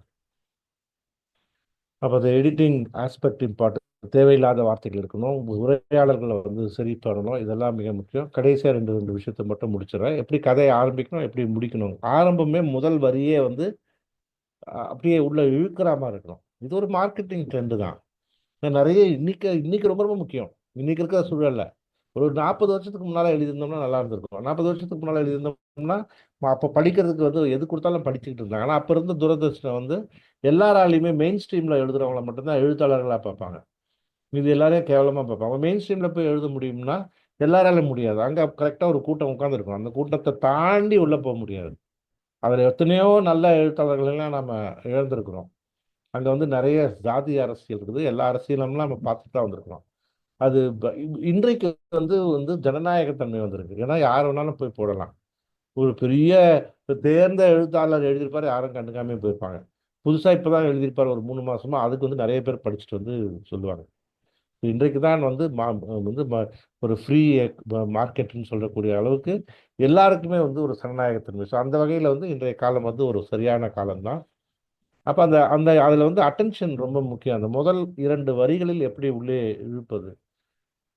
அப்போ அந்த எடிட்டிங் ஆஸ்பெக்ட் இம்பார்ட்டன்ட். தேவையில்லாத வார்த்தைகள் இருக்கணும், உரையாடல்களை வந்து சரி பண்ணணும். இதெல்லாம் மிக முக்கியம். கடைசியாக ரெண்டு ரெண்டு விஷயத்தை மட்டும் முடிச்சிடறேன். எப்படி கதையை ஆரம்பிக்கணும், எப்படி முடிக்கணும். ஆரம்பமே முதல் வரியே வந்து அப்படியே உள்ள இழுக்கிற மாதிரி இருக்கணும். இது ஒரு மார்க்கெட்டிங் ட்ரெண்டு தான். நிறைய இன்னைக்கு இன்னைக்கு ரொம்ப ரொம்ப முக்கியம். இன்னைக்கு இருக்கிற சூழல்ல ஒரு 40 வருஷத்துக்கு முன்னால எழுதியிருந்தோம்னா நல்லா இருந்திருக்கும். 40 வருஷத்துக்கு முன்னால எழுதியிருந்தோம்னா அப்போ படிக்கிறதுக்கு வந்து எது கொடுத்தாலும் படிச்சுக்கிட்டு இருந்தாங்க. ஆனால் அப்போ இருந்த துரதிர்ஷ்டம் வந்து எல்லாராலையுமே மெயின் ஸ்ட்ரீம்ல எழுதுறவங்கள மட்டும்தான் எழுத்தாளர்களாக பார்ப்பாங்க. இது எல்லாரையும் கேவலமாக பார்ப்பாங்க. மெயின் ஸ்ட்ரீம்ல போய் எழுத முடியும்னா எல்லாராலும் முடியாது. அங்கே கரெக்டாக ஒரு கூட்டம் உட்காந்துருக்கும். அந்த கூட்டத்தை தாண்டி உள்ள போக முடியாது. அதில் எத்தனையோ நல்ல எழுத்தாளர்கள்லாம் நம்ம இழந்திருக்கிறோம். அங்கே வந்து நிறைய ஜாதி அரசியல் இருக்குது. எல்லா அரசியலும்லாம் நம்ம பார்த்துட்டு தான் வந்திருக்கிறோம். அது இன்றைக்கு வந்து வந்து ஜனநாயகத்தன்மை வந்திருக்கு. ஏன்னா யார் வேணாலும் போய் போடலாம். ஒரு பெரிய தேர்ந்த எழுத்தாளர் எழுதியிருப்பார், யாரும் கண்டுக்காம போயிருப்பாங்க. புதுசாக இப்போ தான் எழுதியிருப்பார் ஒரு 3 மாசமா, அதுக்கு வந்து நிறைய பேர் படிச்சுட்டு வந்து சொல்லுவாங்க. இன்றைக்கு தான் வந்து வந்து ஒரு ஃப்ரீ மார்க்கெட்னு சொல்லக்கூடிய அளவுக்கு எல்லாருக்குமே வந்து ஒரு ஜனநாயகத்தன்மை. ஸோ அந்த வகையில் வந்து இன்றைய காலம் வந்து ஒரு சரியான காலம்தான். அப்போ அந்த அந்த அதில் வந்து அட்டென்ஷன் ரொம்ப முக்கியம். அந்த முதல் 2 வரிகளில் எப்படி உள்ளே இழுப்பது,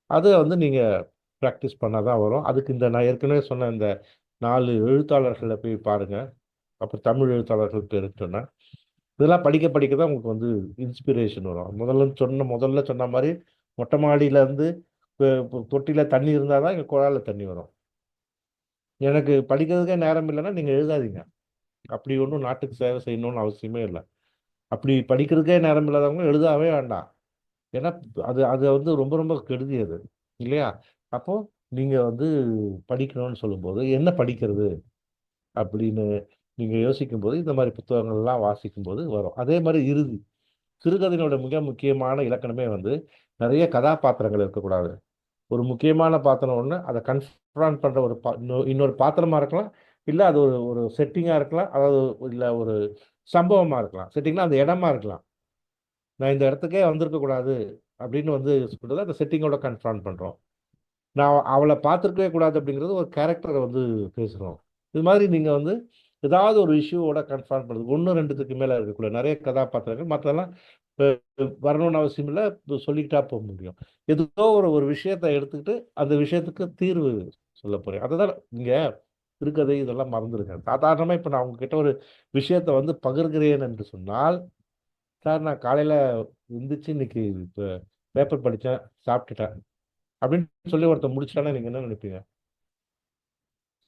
அதை வந்து நீங்கள் ப்ராக்டிஸ் பண்ணால் தான் வரும். அதுக்கு இந்த நான் ஏற்கனவே சொன்ன இந்த 4 எழுத்தாளர்களை போய் பாருங்க. அப்புறம் தமிழ் எழுத்தாளர்கள் பேர் சொன்னேன். இதெல்லாம் படிக்க படிக்க தான் உங்களுக்கு வந்து இன்ஸ்பிரேஷன் வரும். முதல்ல சொன்ன மாதிரி மொட்டை மாடியில இருந்து தொட்டியில் தண்ணி இருந்தால் தான் இங்கே குழாயில் தண்ணி வரும். எனக்கு படிக்கிறதுக்கே நேரம் இல்லைன்னா நீங்கள் எழுதாதீங்க. அப்படி ஒன்றும் நாட்டுக்கு சேவை செய்யணும்னு அவசியமே இல்லை. அப்படி படிக்கிறதுக்கே நேரம் இல்லாதவங்க எழுதாவே வேண்டாம். ஏன்னா அது அது வந்து ரொம்ப ரொம்ப கெடுதி அது, இல்லையா? அப்போ நீங்க வந்து படிக்கணும்னு சொல்லும்போது என்ன படிக்கிறது அப்படின்னு நீங்க யோசிக்கும் போது இந்த மாதிரி புத்தகங்கள்லாம் வாசிக்கும் போது வரும். அதே மாதிரி இறுதி சிறுகதையினோட மிக முக்கியமான இலக்கணமே வந்து நிறைய கதாபாத்திரங்கள் இருக்கக்கூடாது. ஒரு முக்கியமான பாத்திரம் ஒன்று, அதை கன்ஃபரண்ட் பண்ற ஒரு இன்னொரு பாத்திரமா இருக்கலாம், இல்லை அது ஒரு ஒரு செட்டிங்கா இருக்கலாம், அதாவது இல்லை ஒரு சம்பவமா இருக்கலாம். செட்டிங்னா அந்த இடமா இருக்கலாம். நான் இந்த இடத்துக்கே வந்திருக்க கூடாது அப்படின்னு வந்து சொல்றது அந்த செட்டிங்கோட கன்ஃபரண்ட் பண்றோம். நான் அவளை பார்த்துருக்கவே கூடாது அப்படிங்கிறது ஒரு கேரக்டரை வந்து பேசுகிறோம். இது மாதிரி நீங்கள் வந்து ஏதாவது ஒரு இஷ்யூவோட கன்ஃபார்ம் பண்ணுறது 1 2த்துக்கு மேலே இருக்கக்கூடாது. நிறைய கதாபாத்திரங்கள் மற்றெல்லாம் வரணும்னு அவசியம் இல்லை, சொல்லிக்கிட்டா போக முடியும். ஏதோ ஒரு ஒரு விஷயத்தை எடுத்துக்கிட்டு அந்த விஷயத்துக்கு தீர்வு சொல்ல போகிறேன். அதை தான் நீங்கள் திருக்கதை இதெல்லாம் மறந்துருக்கேன். சாதாரணமாக இப்போ நான் உங்ககிட்ட ஒரு விஷயத்தை வந்து பகிர்கிறேன் என்று சொன்னால், சார் நான் காலையில் எந்திரிச்சு இன்னைக்கு இப்போ பேப்பர் படித்தேன், சாப்பிட்டுட்டேன் அப்படின்னு சொல்லி ஒருத்தர் முடிச்சிட்டானா நீங்கள் என்ன நினைப்பீங்க?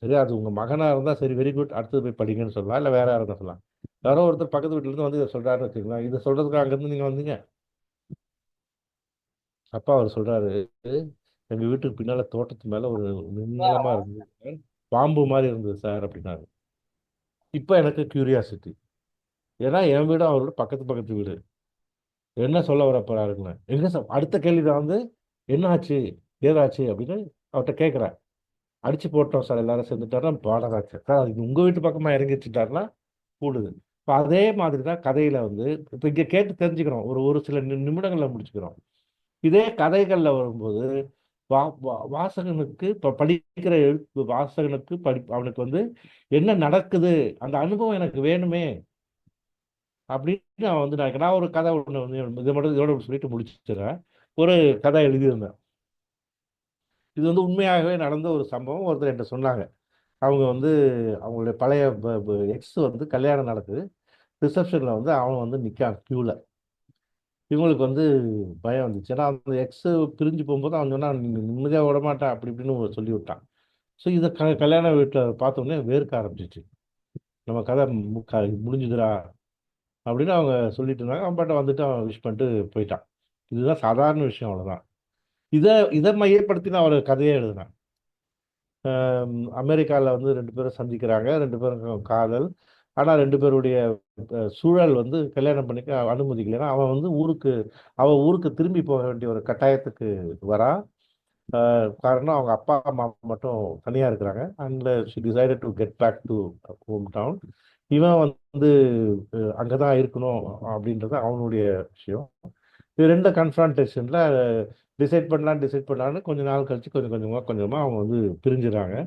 சரி, அது உங்க மகனா இருந்தா சரி, வெரி குட், அடுத்தது போய் படிங்கன்னு சொல்லலாம். இல்ல வேற யாராவது சொல்லலாம். யாரோ ஒருத்தர் பக்கத்து வீட்டுல இருந்து வந்து இதை சொல்றாருன்னு வச்சுக்கலாம். இதை சொல்றதுக்கு அங்கிருந்து நீங்க வந்தீங்க. அப்பா அவர் சொல்றாரு, எங்க வீட்டுக்கு பின்னால தோட்டத்து மேல ஒரு நீளமா இருந்தது, பாம்பு மாதிரி இருந்தது சார் அப்படின்னாரு. இப்ப எனக்கு கியூரியாசிட்டி. ஏன்னா என் வீடும் அவரோட பக்கத்து பக்கத்து வீடு. என்ன சொல்ல வர போறாருன்னு எங்க அடுத்த கேள்விதான் வந்து என்ன ஆச்சு, ஏதாச்சு அப்படின்னு அவர்கிட்ட கேட்கிறேன். அடிச்சு போட்டோம் சார் எல்லாரும் சேர்ந்துட்டாருன்னா பாடகாச்சு சார், அது உங்க வீட்டு பக்கமா இறங்கி வச்சுட்டாருன்னா கூடுது. இப்போ அதே மாதிரி தான் கதையில வந்து இப்போ இங்கே கேட்டு தெரிஞ்சுக்கிறோம், ஒரு ஒரு சில நிமிடங்களில் முடிச்சுக்கிறோம். இதே கதைகள்ல வரும்போது வாசகனுக்கு இப்போ படிக்கிற வாசகனுக்கு அவனுக்கு வந்து என்ன நடக்குது, அந்த அனுபவம் எனக்கு வேணுமே அப்படின்னு அவன் வந்து நான் ஒரு கதை ஒன்று வந்து இதை மட்டும் இதோட சொல்லிட்டு முடிச்சிடுறேன். ஒரு கதை எழுதியிருந்தேன். இது வந்து உண்மையாகவே நடந்த ஒரு சம்பவம். ஒருத்தர் என்கிட்ட சொன்னாங்க. அவங்க வந்து அவங்களுடைய பழைய எக்ஸ் வந்து கல்யாணம் நடக்குது. ரிசப்ஷனில் வந்து அவன் வந்து நிற்கான் க்யூவில். இவங்களுக்கு வந்து பயம் வந்துச்சு. ஏன்னா அந்த எக்ஸ் பிரிஞ்சு போகும்போது அவன் சொன்னா நிம்மதியாக விட மாட்டான் அப்படி இப்படின்னு சொல்லி விட்டான். ஸோ இதை கல்யாண வீட்டில் பார்த்தோன்னே வேர்க்க ஆரம்பிச்சிச்சு. நம்ம கதை முடிஞ்சுதுடா அப்படின்னு அவங்க சொல்லிட்டு இருந்தாங்க. அவன் பாட்ட வந்துட்டு அவன் விஷ் பண்ணிட்டு போயிட்டான். இதுதான் சாதாரண விஷயம், அவ்வளோதான். இதை இதை மையப்படுத்தி நான் ஒரு கதையை எழுதினேன். அமெரிக்காவில் வந்து ரெண்டு பேரும் சந்திக்கிறாங்க, ரெண்டு பேரும் காதல். ஆனால் ரெண்டு பேருடைய சூழல் வந்து கல்யாணம் பண்ணிக்க அனுமதிக்கலைன்னா அவன் வந்து அவன் ஊருக்கு திரும்பி போக வேண்டிய ஒரு கட்டாயத்துக்கு வரா. காரணம் அவங்க அப்பா அம்மா மட்டும் தனியாக இருக்கிறாங்க. And she decided to get back to home town. இவன் வந்து அங்கே தான் இருக்கணும் அப்படின்றது அவனுடைய விஷயம். இது ரெண்டு கன்ஃபரன்டேஷனில் டிசைட் பண்ணலான்னு கொஞ்ச நாள் கழிச்சு கொஞ்சமாக அவங்க வந்து பிரிஞ்சுறாங்க.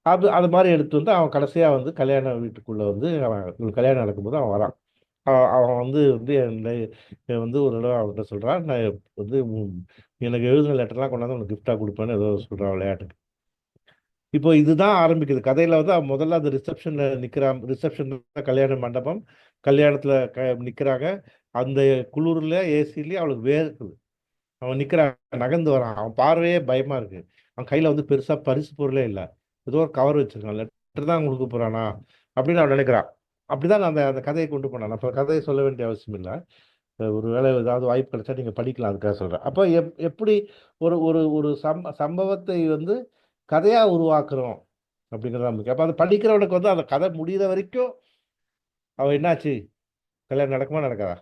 அது மாதிரி எடுத்து வந்து அவன் கடைசியாக வந்து கல்யாண வீட்டுக்குள்ளே வந்து அவன் கல்யாணம் நடக்கும்போது அவன் வரான். அவன் வந்து வந்து வந்து ஒரு தடவை அவன்கிட்ட சொல்கிறான், நான் வந்து எனக்கு எழுதின லெட்டர்லாம் கொண்டாந்து உனக்கு கிஃப்டாக கொடுப்பேன்னு ஏதோ சொல்கிறான் விளையாட்டுக்கு. இப்போ இதுதான் ஆரம்பிக்குது கதையில வந்து அவன் முதல்ல அந்த ரிசப்ஷனில் நிற்கிறான். ரிசப்ஷன் தான் கல்யாண மண்டபம். கல்யாணத்தில் நிற்கிறாங்க. அந்த குளிரில் ஏசிலேயே அவளுக்கு வேர்க்குது. அவன் நிற்கிறான், நகர்ந்து வரான். அவன் பார்வையே பயமா இருக்கு. அவன் கையில வந்து பெருசா பரிசு பொருளே இல்லை. ஏதோ ஒரு கவர் வச்சிருக்கான். லெட்டர் தான் கொடுக்க போறானா அப்படின்னு அவன் நினைக்கிறான். அப்படிதான் நான் அந்த அந்த கதையை கொண்டு போனான். அப்போ கதையை சொல்ல வேண்டிய அவசியம் இல்லை. ஒரு வேளை ஏதாவது வாய்ப்பு கிடைச்சா நீங்க படிக்கலாம், அதுக்காக சொல்றேன். அப்போ எப்படி ஒரு ஒரு ஒரு சம்பவத்தை வந்து கதையா உருவாக்குறோம் அப்படிங்கிறத முக்கியம். அப்போ அதை படிக்கிறவனுக்கு வந்து அந்த கதை முடிகிற வரைக்கும் அவன் என்னாச்சு, கல்யாணம் நடக்குமா நடக்காதா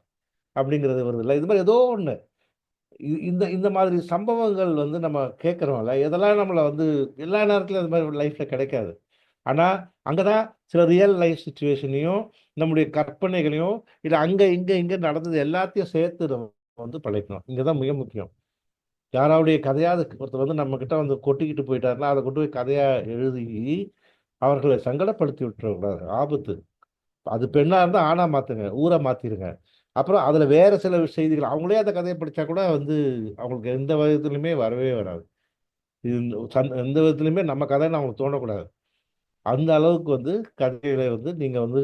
அப்படிங்கிறது வருது இல்லை. இது மாதிரி ஏதோ ஒன்று இந்த இந்த மாதிரி சம்பவங்கள் வந்து நம்ம கேட்குறோம்ல, இதெல்லாம் நம்மளை வந்து எல்லா நேரத்துலையும் அது மாதிரி லைஃப்பில் கிடைக்காது. ஆனால் அங்கே தான் சில ரியல் லைஃப் சுச்சுவேஷனையும் நம்முடைய கற்பனைகளையும் இல்லை அங்கே இங்கே நடந்தது எல்லாத்தையும் சேர்த்து நம்ம வந்து படைக்கணும். இங்கே தான் மிக முக்கியம். யாராவுடைய கதையாவது ஒருத்தர் வந்து நம்மக்கிட்ட வந்து கொட்டிக்கிட்டு போயிட்டாருன்னா அதை கொண்டு போய் கதையாக எழுதி அவர்களை சங்கடப்படுத்தி விட்டுறக்கூடாது, ஆபத்து. அது பெண்ணா இருந்தா ஆணா மாத்துங்க, ஊரை மாத்திருங்க. அப்புறம் அதுல வேற சில செய்திகள் அவங்களே அந்த கதையை படிச்சா கூட வந்து அவங்களுக்கு எந்த விதத்துலையுமே வரவே வராது. இது எந்த விதத்துலையுமே நம்ம கதைன்னு அவங்களுக்கு தோணக்கூடாது. அந்த அளவுக்கு வந்து கதைகளை வந்து நீங்க வந்து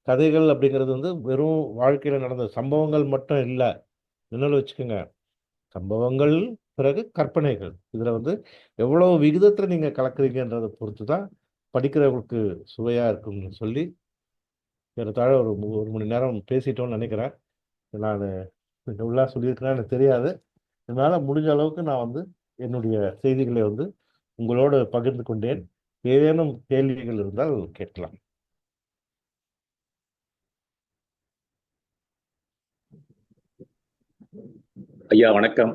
கதைகள் அப்படிங்கிறது வந்து வெறும் வாழ்க்கையில நடந்த சம்பவங்கள் மட்டும் இல்லை. நினைவில் வச்சுக்கோங்க, சம்பவங்கள் பிறகு கற்பனைகள். இதுல வந்து எவ்வளவு விகிதத்துல நீங்க கலக்குறீங்கன்றதை பொறுத்து தான் படிக்கிறவங்களுக்கு சுவையா இருக்கும்னு சொல்லி ஏறத்தாழ ஒரு மணி நேரம் பேசிட்டோம்னு நினைக்கிறேன். நான் உள்ளா சொல்லியிருக்கிறேன் எனக்கு தெரியாது. என்னால் முடிஞ்ச அளவுக்கு நான் வந்து என்னுடைய செய்திகளை வந்து உங்களோடு பகிர்ந்து கொண்டேன். ஏதேனும் கேள்விகள் இருந்தால் கேட்கலாம். ஐயா வணக்கம்.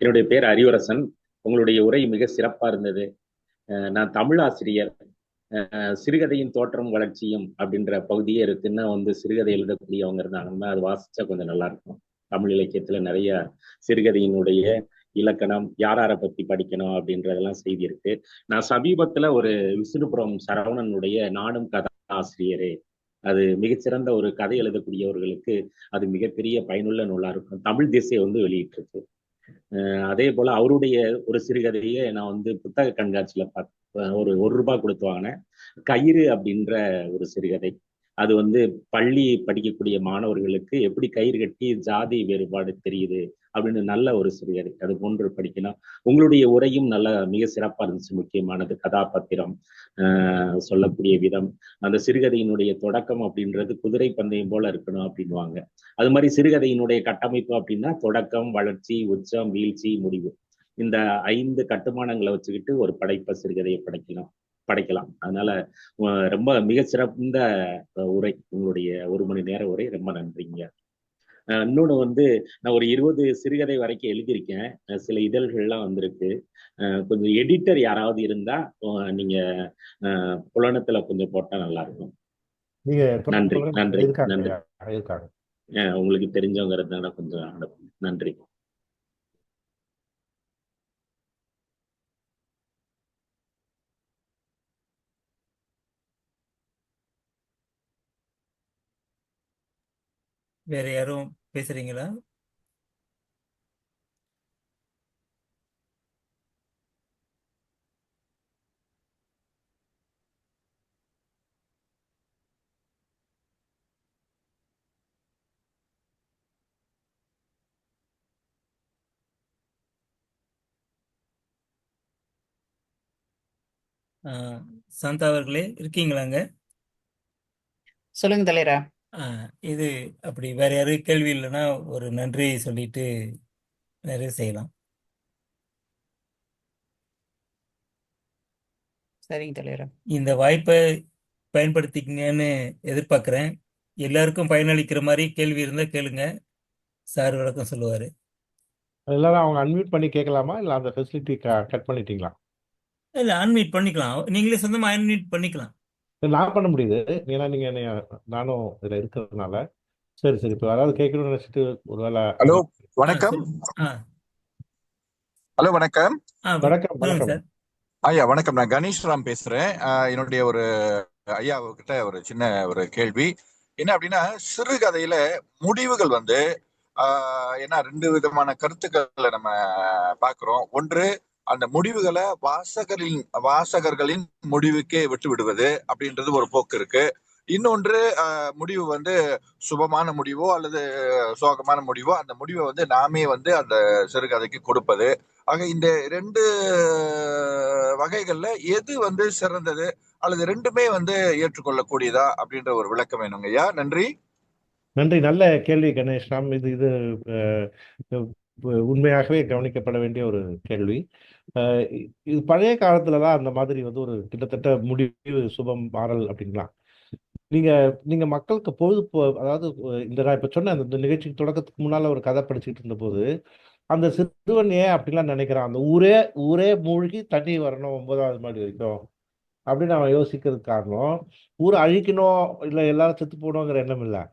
என்னுடைய பேர் அறிவரசன். உங்களுடைய உரை மிக சிறப்பா இருந்தது. நான் தமிழ் ஆசிரியர். சிறுகதையின் தோற்றம் வளர்ச்சியும் அப்படின்ற பகுதியே இருக்குன்னா வந்து சிறுகதை எழுதக்கூடியவங்க இருந்தாங்கன்னா அது வாசிச்சா கொஞ்சம் நல்லா இருக்கும். தமிழ் இலக்கியத்துல நிறைய சிறுகதையினுடைய இலக்கணம், யாரை பத்தி படிக்கணும் அப்படின்றதெல்லாம் செய்தி இருக்கு. நான் சமீபத்துல ஒரு விஷ்ணுபுரம் சரவணனுடைய நானும் கதை ஆசிரியரே, அது மிகச்சிறந்த ஒரு கதை எழுதக்கூடியவர்களுக்கு அது மிகப்பெரிய பயனுள்ள நூலா இருக்கும். தமிழ் திசை வந்து வெளியிட்டு இருக்கு. அதே போல அவருடைய ஒரு சிறுகதையை நான் வந்து புத்தக கண்காட்சியில ஒரு ரூபாய் கொடுத்து வாங்கினேன். கயிறு அப்படின்ற ஒரு சிறுகதை. அது வந்து பள்ளி படிக்கக்கூடிய மாணவர்களுக்கு எப்படி கயிறு கட்டி ஜாதி வேறுபாடு தெரியுது அப்படின்னு நல்ல ஒரு சிறுகதை. அது போன்று படிக்கலாம். உங்களுடைய உரையும் நல்ல மிக சிறப்பா இருந்துச்சு. முக்கியமானது கதாபாத்திரம், சொல்லக்கூடிய விதம். அந்த சிறுகதையினுடைய தொடக்கம் அப்படின்றது குதிரை பந்தயம் போல இருக்கணும் அப்படின்வாங்க. அது மாதிரி சிறுகதையினுடைய கட்டமைப்பு அப்படின்னா தொடக்கம், வளர்ச்சி, உச்சம், வீழ்ச்சி, முடிவு. இந்த 5 கட்டுமானங்களை வச்சுக்கிட்டு ஒரு படைப்பை சிறுகதையை படைக்கலாம். அதனால ரொம்ப மிக சிறந்த உரை. உங்களுடைய 1 மணி நேர உரை ரொம்ப நன்றிங்க. இன்னொன்று வந்து நான் ஒரு 20 சிறுகதை வரைக்கும் எழுதியிருக்கேன். சில இதழ்கள்லாம் வந்திருக்கு. கொஞ்சம் எடிட்டர் யாராவது இருந்தா நீங்க புலனத்துல கொஞ்சம் போட்டா நல்லா இருக்கும். நீங்க நன்றி, நன்றி, இருக்காங்க நன்றி. இருக்காங்க. உங்களுக்கு தெரிஞ்சவங்க இருந்தாங்கன்னா கொஞ்சம் அனுப்புங்க. நன்றி. வேற யாரும் பேசுறீங்களா? சாந்தா அவர்களே இருக்கீங்களாங்க? சொல்லுங்க தலைவரா. இது அப்படி வேற யாரும் கேள்வி இல்லைன்னா ஒரு நன்றி சொல்லிட்டு நிறைய செய்யலாம். சரிங்க தலைவரா. இந்த வாய்ப்பை பயன்படுத்திக்கங்கன்னு எதிர்பார்க்குறேன். எல்லாருக்கும் பயனளிக்கிற மாதிரி கேள்வி இருந்தால் கேளுங்க, சார் விளக்கம் சொல்லுவார். எல்லாரும் அவங்க அன்மியூட் பண்ணி கேட்கலாமா, இல்லை அந்த ஃபெசிலிட்டி கட் பண்ணிட்டீங்களா? இல்லை, அன்மியூட் பண்ணிக்கலாம். நீங்களே சொந்தமாக அன்மியூட் பண்ணிக்கலாம். நான் பண்ண முடியுது, ஏன்னா நீங்க நானும் இதில் இருக்கிறதுனால. சரி சரி, இப்போ யாராவது கேட்கணும்னு நினைச்சிட்டு ஒருவேளை. ஹலோ வணக்கம். ஹலோ வணக்கம். வணக்கம் வணக்கம் சார். ஐயா வணக்கம். நான் கணேஷ் ராம் பேசுறேன். என்னுடைய ஒரு ஐயா கிட்ட ஒரு சின்ன ஒரு கேள்வி என்ன அப்படின்னா, சிறுகதையில முடிவுகள் வந்து ஏன்னா 2 விதமான கருத்துக்களை நம்ம பார்க்கிறோம். ஒன்று, அந்த முடிவுகளை வாசகர்களின் முடிவுக்கே விட்டு விடுவது அப்படின்றது ஒரு போக்கு இருக்கு. இன்னொன்று, முடிவு வந்து சுபமான முடிவோ அல்லது சோகமான முடிவோ அந்த முடிவை வந்து நாமே வந்து அந்த சிறுகதைக்கு கொடுப்பது. ஆக இந்த 2 வகைகள்ல எது வந்து சிறந்தது அல்லது 2மே வந்து ஏற்றுக்கொள்ளக்கூடியதா அப்படின்ற ஒரு விளக்கம் வேணுங்க ஐயா. நன்றி. நன்றி, நல்ல கேள்வி கணேஷ் ராம். இது இது உண்மையாகவே கவனிக்கப்பட வேண்டிய ஒரு கேள்வி. இது பழைய காலத்துல தான் அந்த மாதிரி வந்து ஒரு கிட்டத்தட்ட முடிவு சுபம் மாறல் அப்படின்லாம். நீங்க மக்களுக்கு அதாவது இந்த நான் இப்ப சொன்ன அந்த நிகழ்ச்சிக்கு தொடக்கத்துக்கு முன்னால ஒரு கதை படிச்சுட்டு இருந்த போது, அந்த சிறுவன் ஏன் அப்படிலாம் நினைக்கிறான், அந்த ஊரே ஊரே மூழ்கி தண்ணி வரணும் 9வது மாடி வரைக்கும் அப்படின்னு அவன் யோசிக்கிறதுக்கு காரணம், ஊரை அழிக்கணும் இல்லை எல்லாரும் செத்து போகணுங்கிற எண்ணம் இல்லை.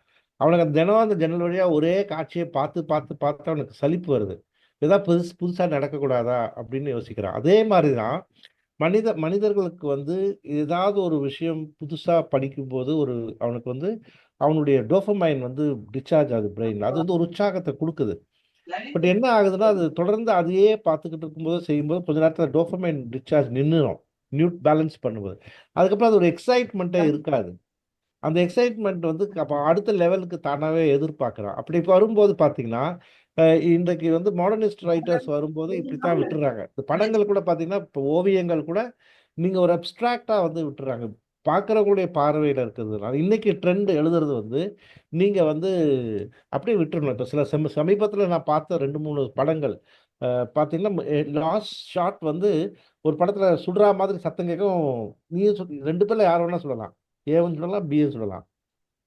அவனுக்கு அந்த தினம் அந்த ஜன்னல் வழியா ஒரே காட்சியை பார்த்து பார்த்து பார்த்து அவனுக்கு சலிப்பு வருது. ஏதாவது புதுசா நடக்கக்கூடாதா அப்படின்னு யோசிக்கிறான். அதே மாதிரிதான் மனிதர்களுக்கு வந்து ஏதாவது ஒரு விஷயம் புதுசா படிக்கும்போது அவனுக்கு வந்து அவனுடைய டோபமைன் வந்து டிஸ்சார்ஜ் ஆகுது பிரெயின்ல. அது வந்து ஒரு உற்சாகத்தை கொடுக்குது. பட் என்ன ஆகுதுன்னா, அது தொடர்ந்து அதையே பார்த்துக்கிட்டு இருக்கும்போது செய்யும்போது கொஞ்ச நேரத்துல டோபமைன் டிஸ்சார்ஜ் நின்றுடும், நியூட் பேலன்ஸ் பண்ணும்போது. அதுக்கப்புறம் அது ஒரு எக்ஸைட்மெண்ட்டே இருக்காது. அந்த எக்ஸைட்மெண்ட் வந்து அப்போ அடுத்த லெவலுக்கு தானாகவே எதிர்பார்க்குறான். அப்படி இப்போ வரும்போது பார்த்தீங்கன்னா, இன்றைக்கு வந்து மாடர்னிஸ்ட் ரைட்டர்ஸ் வரும்போது இப்படித்தான் விட்டுறாங்க. இந்த படங்கள் கூட பார்த்தீங்கன்னா, இப்போ ஓவியங்கள் கூட நீங்கள் ஒரு அப்ட்ராக்டாக வந்து விட்டுறாங்க, பார்க்குறவங்களுடைய பார்வையில் இருக்கிறதுனால. இன்னைக்கு ட்ரெண்ட் எழுதுறது வந்து நீங்கள் வந்து அப்படியே விட்டுறணும். இப்போ சில சமீபத்தில் நான் பார்த்த 2-3 படங்கள் பார்த்தீங்கன்னா, லாஸ்ட் ஷாட் வந்து ஒரு படத்தில் சுடுறா மாதிரி சத்தம் கேட்கும். நீயும் 2 பேரில் யார் வேணா சொல்லலாம், ஏன்னு சொல்லலாம், பின்னு சொல்லலாம்.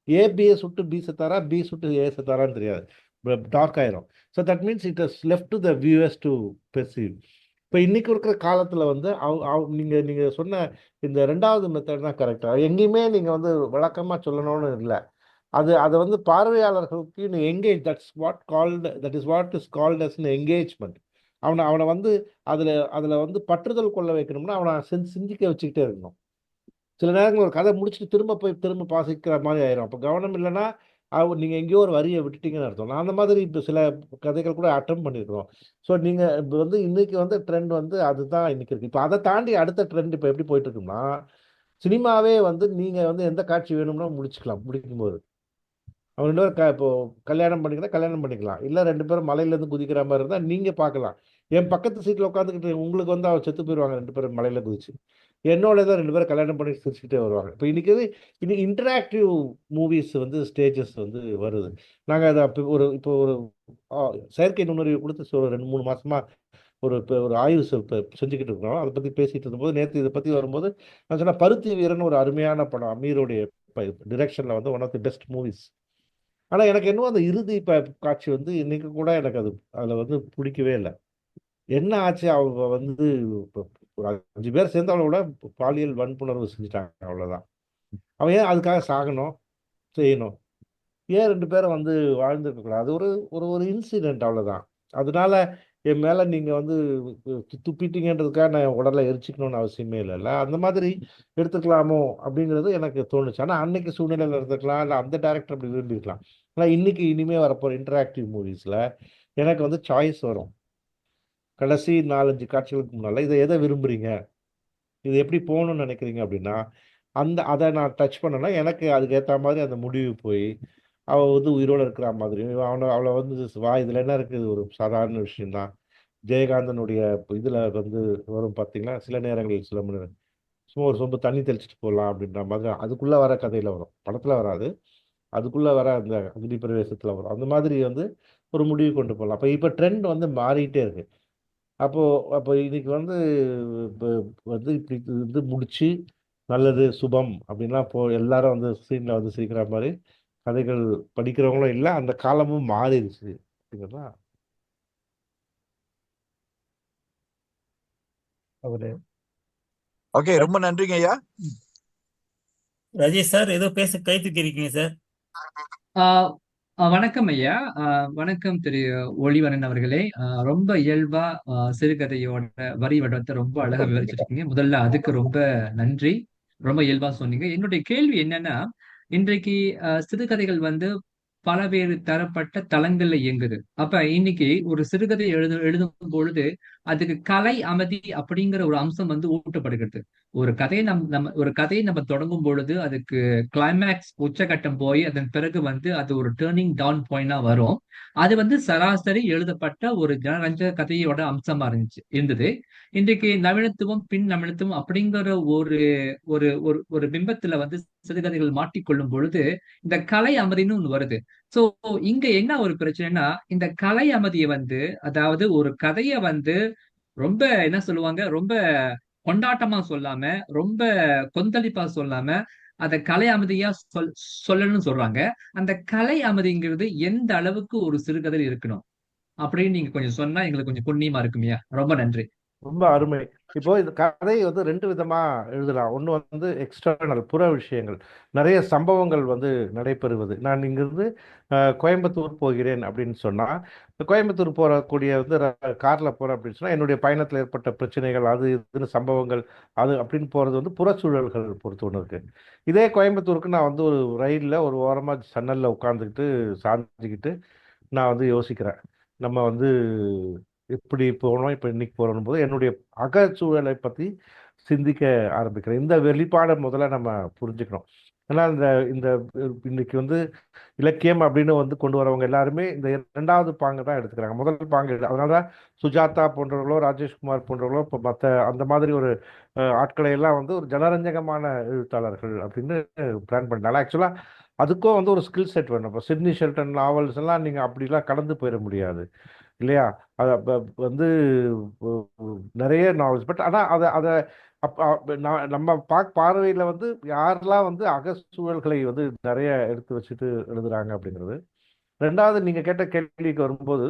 ஏ பியை சுட்டு பி செத்தாரா, பி சுட்டு ஏ செத்தாரான்னு தெரியாது, டார்க் ஆயிரும். So that means it is left to the viewers to perceive. இப்போ இன்னைக்கு இருக்கிற காலத்தில் வந்து நீங்கள் சொன்ன இந்த 2வது மெத்தட் தான் கரெக்டாக. எங்கேயுமே நீங்கள் வந்து விளக்கமாக சொல்லணும்னு இல்லை. அதை வந்து பார்வையாளர்களுக்கு நீ engage, that is what is called as engagement. அவனை வந்து அதில் வந்து பற்றுதல் கொள்ள வைக்கணும்னா அவனை சிந்திக்க வச்சுக்கிட்டே இருக்கணும். சில நேரங்கள் ஒரு கதை முடிச்சுட்டு திரும்ப வாசிக்கிற மாதிரி ஆயிரும். அப்போ கவனம் இல்லைன்னா நீங்கள் எங்கேயோ ஒரு வரியை விட்டுட்டீங்கன்னு அர்த்தம். நான் அந்த மாதிரி இப்போ சில கதைகள் கூட அட்டம் பண்ணியிருக்கிறோம். ஸோ நீங்கள் இப்போ வந்து இன்னைக்கு வந்து ட்ரெண்ட் வந்து அதுதான் இன்னைக்கு இருக்குது. இப்போ அதை தாண்டி அடுத்த ட்ரெண்ட் இப்போ எப்படி போயிட்டு இருக்குன்னா, சினிமாவே வந்து நீங்கள் வந்து எந்த காட்சி வேணும்னா முடிக்கும்போது அவங்க 2 பேரும் இப்போ கல்யாணம் பண்ணிக்கலாம், இல்லை 2 பேரும் மலையிலேருந்து குதிக்கிற மாதிரி இருந்தால் நீங்கள் பார்க்கலாம். என் பக்கத்து சீட்டில் உட்காந்துக்கிட்டு உங்களுக்கு வந்து அவர் செத்து போயிடுவாங்க 2 பேரும் மலையில குதிச்சு. என்னோட தான் 2 பேரும் கல்யாணம் பண்ணி சிரிச்சுக்கிட்டே வருவாங்க. இப்போ இன்னைக்கு இன்டராக்டிவ் மூவிஸ் வந்து ஸ்டேஜஸ் வந்து வருது. நாங்கள் அதை இப்போ ஒரு செயற்கை நுண்ணறிவு கொடுத்து ஒரு 2-3 மாசமா ஒரு ஆய்வு செஞ்சுக்கிட்டு இருக்கிறோம். அதை பற்றி பேசிட்டு இருந்தபோது நேற்று இதை பற்றி வரும்போது நான் சொன்ன பருத்தி வீரன் ஒரு அருமையான படம், அமீருடைய டிரெக்ஷனில் வந்து one of the best movies. ஆனால் எனக்கு என்னவோ அந்த இறுதி காட்சி வந்து இன்னைக்கு கூட எனக்கு அது அதில் வந்து பிடிக்கவே இல்லை. என்ன ஆச்சு, அவங்க வந்து இப்ப ஒரு 5 பேர் சேர்ந்து அவளோட பாலியல் வன்புணர்வு செஞ்சுட்டாங்க, அவ்வளவுதான். அவன் ஏன் அதுக்காக சாகணும், செய்யணும்? ஏன் 2 பேரும் வந்து வாழ்ந்துருக்க கூடாது? அது ஒரு ஒரு ஒரு இன்சிடென்ட், அவ்வளவுதான். அதனால என் மேல நீங்க வந்து துப்பிட்டீங்கன்றதுக்காக நான் என் உடலை எரிச்சுக்கணும்னு அவசியமே இல்லைல்ல. அந்த மாதிரி எடுத்துக்கலாமோ அப்படிங்கிறது எனக்கு தோணுச்சு. ஆனா அன்னைக்கு சூழ்நிலையில எடுத்துக்கலாம், இல்லை அந்த டைரக்டர் அப்படி விரும்பியிருக்கலாம். ஆனா இன்னைக்கு இனிமே வரப்போற இன்டராக்டிவ் மூவிஸ்ல எனக்கு வந்து சாய்ஸ் வரும். கடைசி 4-5 காட்சிகளுக்கு முன்னால இதை எதை விரும்புறீங்க, இது எப்படி போகணும்னு நினைக்கிறீங்க அப்படின்னா, அதை நான் டச் பண்ணேன்னா எனக்கு அதுக்கு ஏற்ற மாதிரி அந்த முடிவு போய் அவ வந்து உயிரோட இருக்கிற மாதிரியும், அவளை வந்து வா இதுல என்ன இருக்கு, இது ஒரு சாதாரண விஷயம்தான். ஜெயகாந்தனுடைய இதுல வந்து வரும் பார்த்தீங்களா, சில நேரங்களில் சில மணி நேரம் சும்மா ஒரு சொம்பு தண்ணி தெளிச்சிட்டு போகலாம் அப்படின்ற மாதிரி அதுக்குள்ள வர கதையில வரும், படத்துல வராது. அதுக்குள்ள வர அந்த அக்னி பிரவேசத்துல வரும். அந்த மாதிரி வந்து ஒரு முடிவு கொண்டு போகலாம். அப்ப இப்ப ட்ரெண்ட் வந்து மாறிட்டே இருக்கு. அப்போ அப்போ இன்னைக்கு வந்து இப்ப வந்து இப்படி இது முடிச்சு நல்லது சுபம் அப்படின்லாம் எல்லாரும் வந்து ஸ்க்ரீன்ல வந்து சிரிக்கிற மாதிரி கதைகள் படிக்கிறவங்களும் இல்லை, அந்த காலமும் மாறிடுச்சு அப்படிங்கிறதா. அவரு ஓகே, ரொம்ப நன்றிங்க ஐயா. ராஜேஷ் சார் ஏதோ பேச கை தூக்கியிருக்கீங்க சார். ஆஹ் வணக்கம் ஐயா. வணக்கம் திரு ஒளிவரன் அவர்களே. ரொம்ப இயல்பா சிறுகதையோட வரி வட்டத்தை ரொம்ப அழகா விவரிச்சிருக்கீங்க. முதல்ல அதுக்கு ரொம்ப நன்றி. ரொம்ப இயல்பா சொன்னீங்க. என்னுடைய கேள்வி என்னன்னா, இன்றைக்கு சிறுகதைகள் வந்து பலவேறு தரப்பட்ட தளங்கள்ல இயங்குது. அப்ப இன்னைக்கு ஒரு சிறுகதை எழுதும் பொழுது அதுக்கு கலை அமைதி அப்படிங்கிற ஒரு அம்சம் வந்து ஊட்டப்படுகிறது. ஒரு கதையை நம்ம தொடங்கும் பொழுது அதுக்கு கிளைமேக்ஸ் உச்சகட்டம் போய் அதன் பிறகு வந்து அது ஒரு டேர்னிங் டவுன் பாயிண்டா வரும். அது வந்து சராசரி எழுதப்பட்ட ஒரு ஜனரஞ்சக கதையோட அம்சமா இருந்தது. இன்றைக்கு நவீனத்துவம் பின் நவீனத்துவம் அப்படிங்கிற ஒரு ஒரு ஒரு ஒரு பிம்பத்துல வந்து சிறுகதைகள் மாட்டிக்கொள்ளும் பொழுது இந்த கலை அமைதின்னு ஒண்ணு வருது. சோ இங்க என்ன ஒரு பிரச்சனைனா, இந்த கலை அமைதியை வந்து, அதாவது ஒரு கதையை வந்து ரொம்ப என்ன சொல்லுவாங்க, ரொம்ப கொண்டாட்டமா சொல்லாம, ரொம்ப கொந்தளிப்பா சொல்லாம, அத கலை அமைதியா சொல்லணும்னு சொல்றாங்க. அந்த கலை அமைதிங்கிறது எந்த அளவுக்கு ஒரு சிறுகதையில் இருக்கணும் அப்படின்னு நீங்க கொஞ்சம் சொன்னா எங்களுக்கு கொஞ்சம் புண்ணியமா இருக்குமியா. ரொம்ப நன்றி. ரொம்ப அருமை. இப்போ இந்த கதை வந்து 2 விதமா எழுதலாம். ஒண்ணு வந்து எக்ஸ்டர்னல், புற விஷயங்கள், நிறைய சம்பவங்கள் வந்து நடைபெறுவது. நான் இங்கிருந்து கோயம்புத்தூர் போகிறேன் அப்படின்னு சொன்னா, கோயம்புத்தூர் போறக்கூடிய வந்து கார்ல போறேன் அப்படின்னு சொன்னா, என்னுடைய பயணத்துல ஏற்பட்ட பிரச்சனைகள், அது இதுன்னு சம்பவங்கள், அது அப்படின்னு போறது வந்து புறச்சூழல்கள் பொறுத்து ஒன்று இருக்கு. இதே கோயம்புத்தூருக்கு நான் வந்து ஒரு ரயில்ல ஒரு ஓரமா ஜன்னல்ல உட்காந்துக்கிட்டு சாஞ்சிக்கிட்டு நான் வந்து யோசிக்கிறேன். நம்ம வந்து எப்படி போனோம், இப்போ இன்னைக்கு போறோம் போது என்னுடைய அகச்சூழலை பத்தி சிந்திக்க ஆரம்பிக்கிறேன். இந்த வெளிப்பாடை முதல்ல நம்ம புரிஞ்சுக்கணும். ஏன்னா இந்த இந்த இன்னைக்கு வந்து இலக்கியம் அப்படின்னு வந்து கொண்டு வரவங்க எல்லாருமே இந்த 2வது பாங்கு தான் எடுத்துக்கிறாங்க. முதல் பாங்கு அதனாலதான் சுஜாதா போன்றவர்களோ, ராஜேஷ்குமார் போன்றவர்களோ, இப்போ மற்ற அந்த மாதிரி ஒரு ஆட்களை எல்லாம் வந்து ஒரு ஜனரஞ்சகமான எழுத்தாளர்கள் அப்படின்னு பிளான் பண்ணால ஆக்சுவலா அதுக்கும் வந்து ஒரு ஸ்கில் செட் வேணும். இப்போ சிட்னி ஷெல்டன் நாவல்ஸ் எல்லாம் நீங்க அப்படிலாம் கடந்து போயிட முடியாது இல்லையா? அது வந்து நிறைய நாவல்ஸ், பட் ஆனால் அதை நம்ம பார்வையில வந்து யாரெல்லாம் வந்து அகச்சூழல்களை வந்து நிறைய எடுத்து வச்சுட்டு எழுதுறாங்க அப்படிங்கிறது. 2வது நீங்க கேட்ட கேள்விக்கு வரும்போது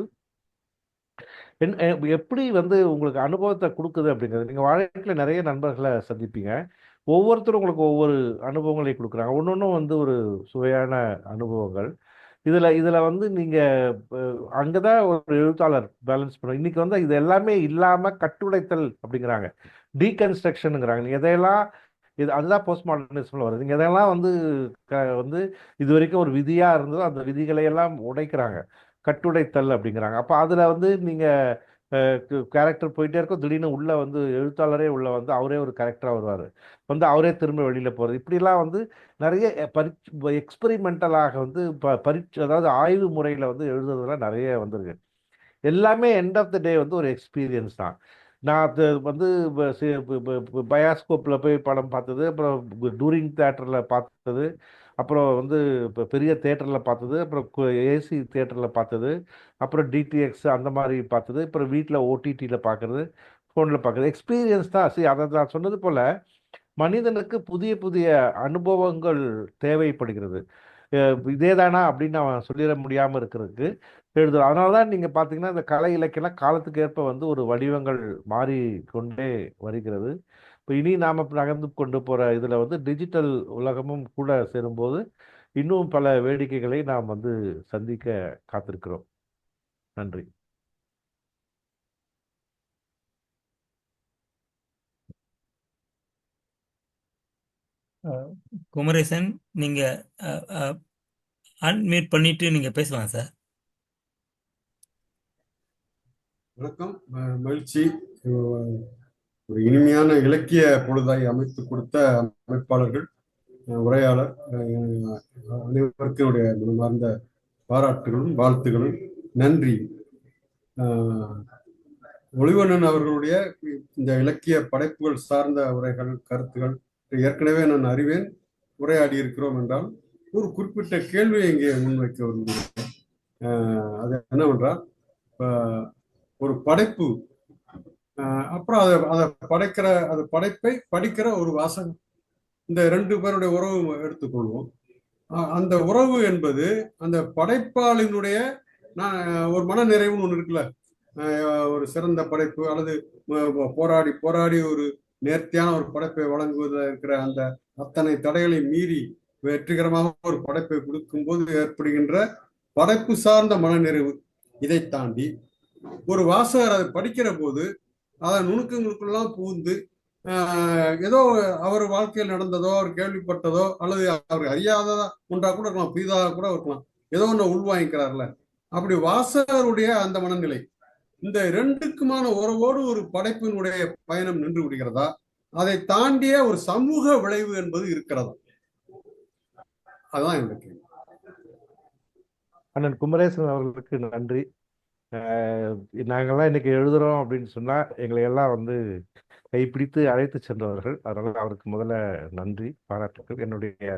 எப்படி வந்து உங்களுக்கு அனுபவத்தை கொடுக்குது அப்படிங்கிறது. நீங்க வாழ்க்கையில நிறைய நண்பர்களை சந்திப்பீங்க. ஒவ்வொருத்தரும் உங்களுக்கு ஒவ்வொரு அனுபவங்களை கொடுக்குறாங்க. ஒன்னொன்னும் வந்து ஒரு சுவையான அனுபவங்கள். இதுல இதுல வந்து நீங்க அங்கதான் ஒரு எழுத்தாளர் பேலன்ஸ் பண்ணும். இன்னைக்கு வந்து இது எல்லாமே இல்லாம கட்டுடைத்தல் அப்படிங்கிறாங்க, டீகன்ஸ்ட்ரக்ஷனுங்கிறாங்க. நீங்க எதையெல்லாம் அதுதான் போஸ்ட் மாடர்னிசம்ல வருது. நீங்க எதெல்லாம் வந்து வந்து இது வரைக்கும் ஒரு விதியா இருந்ததோ அந்த விதிகளை எல்லாம் உடைக்கிறாங்க, கட்டுடைத்தல் அப்படிங்கிறாங்க. அப்ப அதுல வந்து நீங்க கேரக்டர் போயிட்டே இருக்கும், திடீர்னு உள்ள வந்து எழுத்தாளரே உள்ள வந்து அவரே ஒரு கேரக்டரா வருவாரு, வந்து அவரே திரும்ப வெளியில போறது, இப்படிலாம் வந்து நிறைய எக்ஸ்பெரிமெண்டலாக வந்து அதாவது ஆய்வு முறையில வந்து எழுதுறதுலாம் நிறைய வந்திருக்கு. எல்லாமே எண்ட் ஆஃப் த டே வந்து ஒரு எக்ஸ்பீரியன்ஸ் தான். நான் அது வந்து பயாஸ்கோப்பில் போய் படம் பார்த்தது, அப்புறம் டூரிங் தேட்டரில் பார்த்தது, அப்புறம் வந்து இப்போ பெரிய தேட்டரில் பார்த்தது, அப்புறம் ஏசி தேட்டரில் பார்த்தது, அப்புறம் டிடிஎக்ஸ் அந்த மாதிரி பார்த்தது, அப்புறம் வீட்டில் ஓடிடியில் பார்க்குறது, ஃபோனில் பார்க்குறது, எக்ஸ்பீரியன்ஸ் தான். சரி, அதை நான் சொன்னது போல் மனிதனுக்கு புதிய புதிய அனுபவங்கள் தேவைப்படுகிறது. இதே தானா அப்படின்னு அவன் சொல்லிட முடியாமல் இருக்கிறதுக்கு எழுதுறோம். அதனால தான் நீங்கள் பார்த்தீங்கன்னா இந்த கலை இலக்கியம்லாம் காலத்துக்கு ஏற்ப வந்து ஒரு வடிவங்கள் மாறிக்கொண்டே வருகிறது. இப்போ இனி நாம் நகர்ந்து கொண்டு போகிற இதில் வந்து டிஜிட்டல் உலகமும் கூட சேரும்போது இன்னும் பல வேடிக்கைகளை நாம் வந்து சந்திக்க காத்திருக்கிறோம். நன்றி. குமரேசன், நீங்க அன்மியூட் பண்ணிட்டு நீங்க பேசலாம் சார். வணக்கம். மகிழ்ச்சி. ஒரு இனிமையான இலக்கிய பொழுதாய் அமைத்து கொடுத்த அமைப்பாளர்கள், உரையாளர் அனைவருக்கும் என்னுடைய மனமார்ந்த பாராட்டுகளும் வாழ்த்துகளும். நன்றி. ஒளிவண்ணன் அவர்களுடைய இந்த இலக்கிய படைப்புகள் சார்ந்த உரைகள், கருத்துகள் ஏற்கனவே நான் அறிவேன், உரையாடி இருக்கிறோம் என்றால் ஒரு குறிப்பிட்ட கேள்வியை இங்கே முன்வைக்க விரும்புகிறேன். அது என்னவென்றால், ஒரு படைப்பு, அப்புறம் அதை படைப்பை படிக்கிற ஒரு வாசகம், இந்த ரெண்டு பேருடைய உறவு எடுத்துக்கொள்வோம். அந்த உறவு என்பது அந்த படைப்பாளினுடைய ஒரு மன நிறைவுன்னு ஒன்று இருக்குல்ல, ஒரு சிறந்த படைப்பு அல்லது போராடி போராடி ஒரு நேர்த்தியான ஒரு படைப்பை வழங்குவதில் இருக்கிற அந்த அத்தனை தடைகளை மீறி வெற்றிகரமாக ஒரு படைப்பை கொடுக்கும்போது ஏற்படுகின்ற படைப்பு சார்ந்த மனநிறைவு. இதை தாண்டி ஒரு வாசகர் அதை படிக்கிற போது அதன் நுணுக்கங்களுக்கெல்லாம் புகுந்து ஏதோ அவர் வாழ்க்கையில் நடந்ததோ, அவர் கேள்விப்பட்டதோ, அல்லது அவர் அறியாததா ஒன்றா கூட இருக்கலாம், புதிதாக கூட இருக்கலாம், ஏதோ ஒன்று உள்வாங்கிக்கிறார்ல, அப்படி வாசகருடைய அந்த மனநிலை, இந்த ரெண்டுக்குமான உறவோடு ஒரு படைப்பினுடைய பயணம் நின்று விடுகிறதா? அதை தாண்டிய ஒரு சமூக விளைவு என்பது இருக்கிறதா? அதுதான் என்னுடைய கேள்வி. அண்ணன் குமரேசன் அவர்களுக்கு நன்றி. நாங்கள்லாம் இன்னைக்கு எழுதுறோம் அப்படின்னு சொன்னா எங்களை எல்லாம் வந்து கைப்பிடித்து அழைத்து சென்றவர்கள். அதனால அவருக்கு முதல்ல நன்றி, பாராட்டுக்கள். என்னுடைய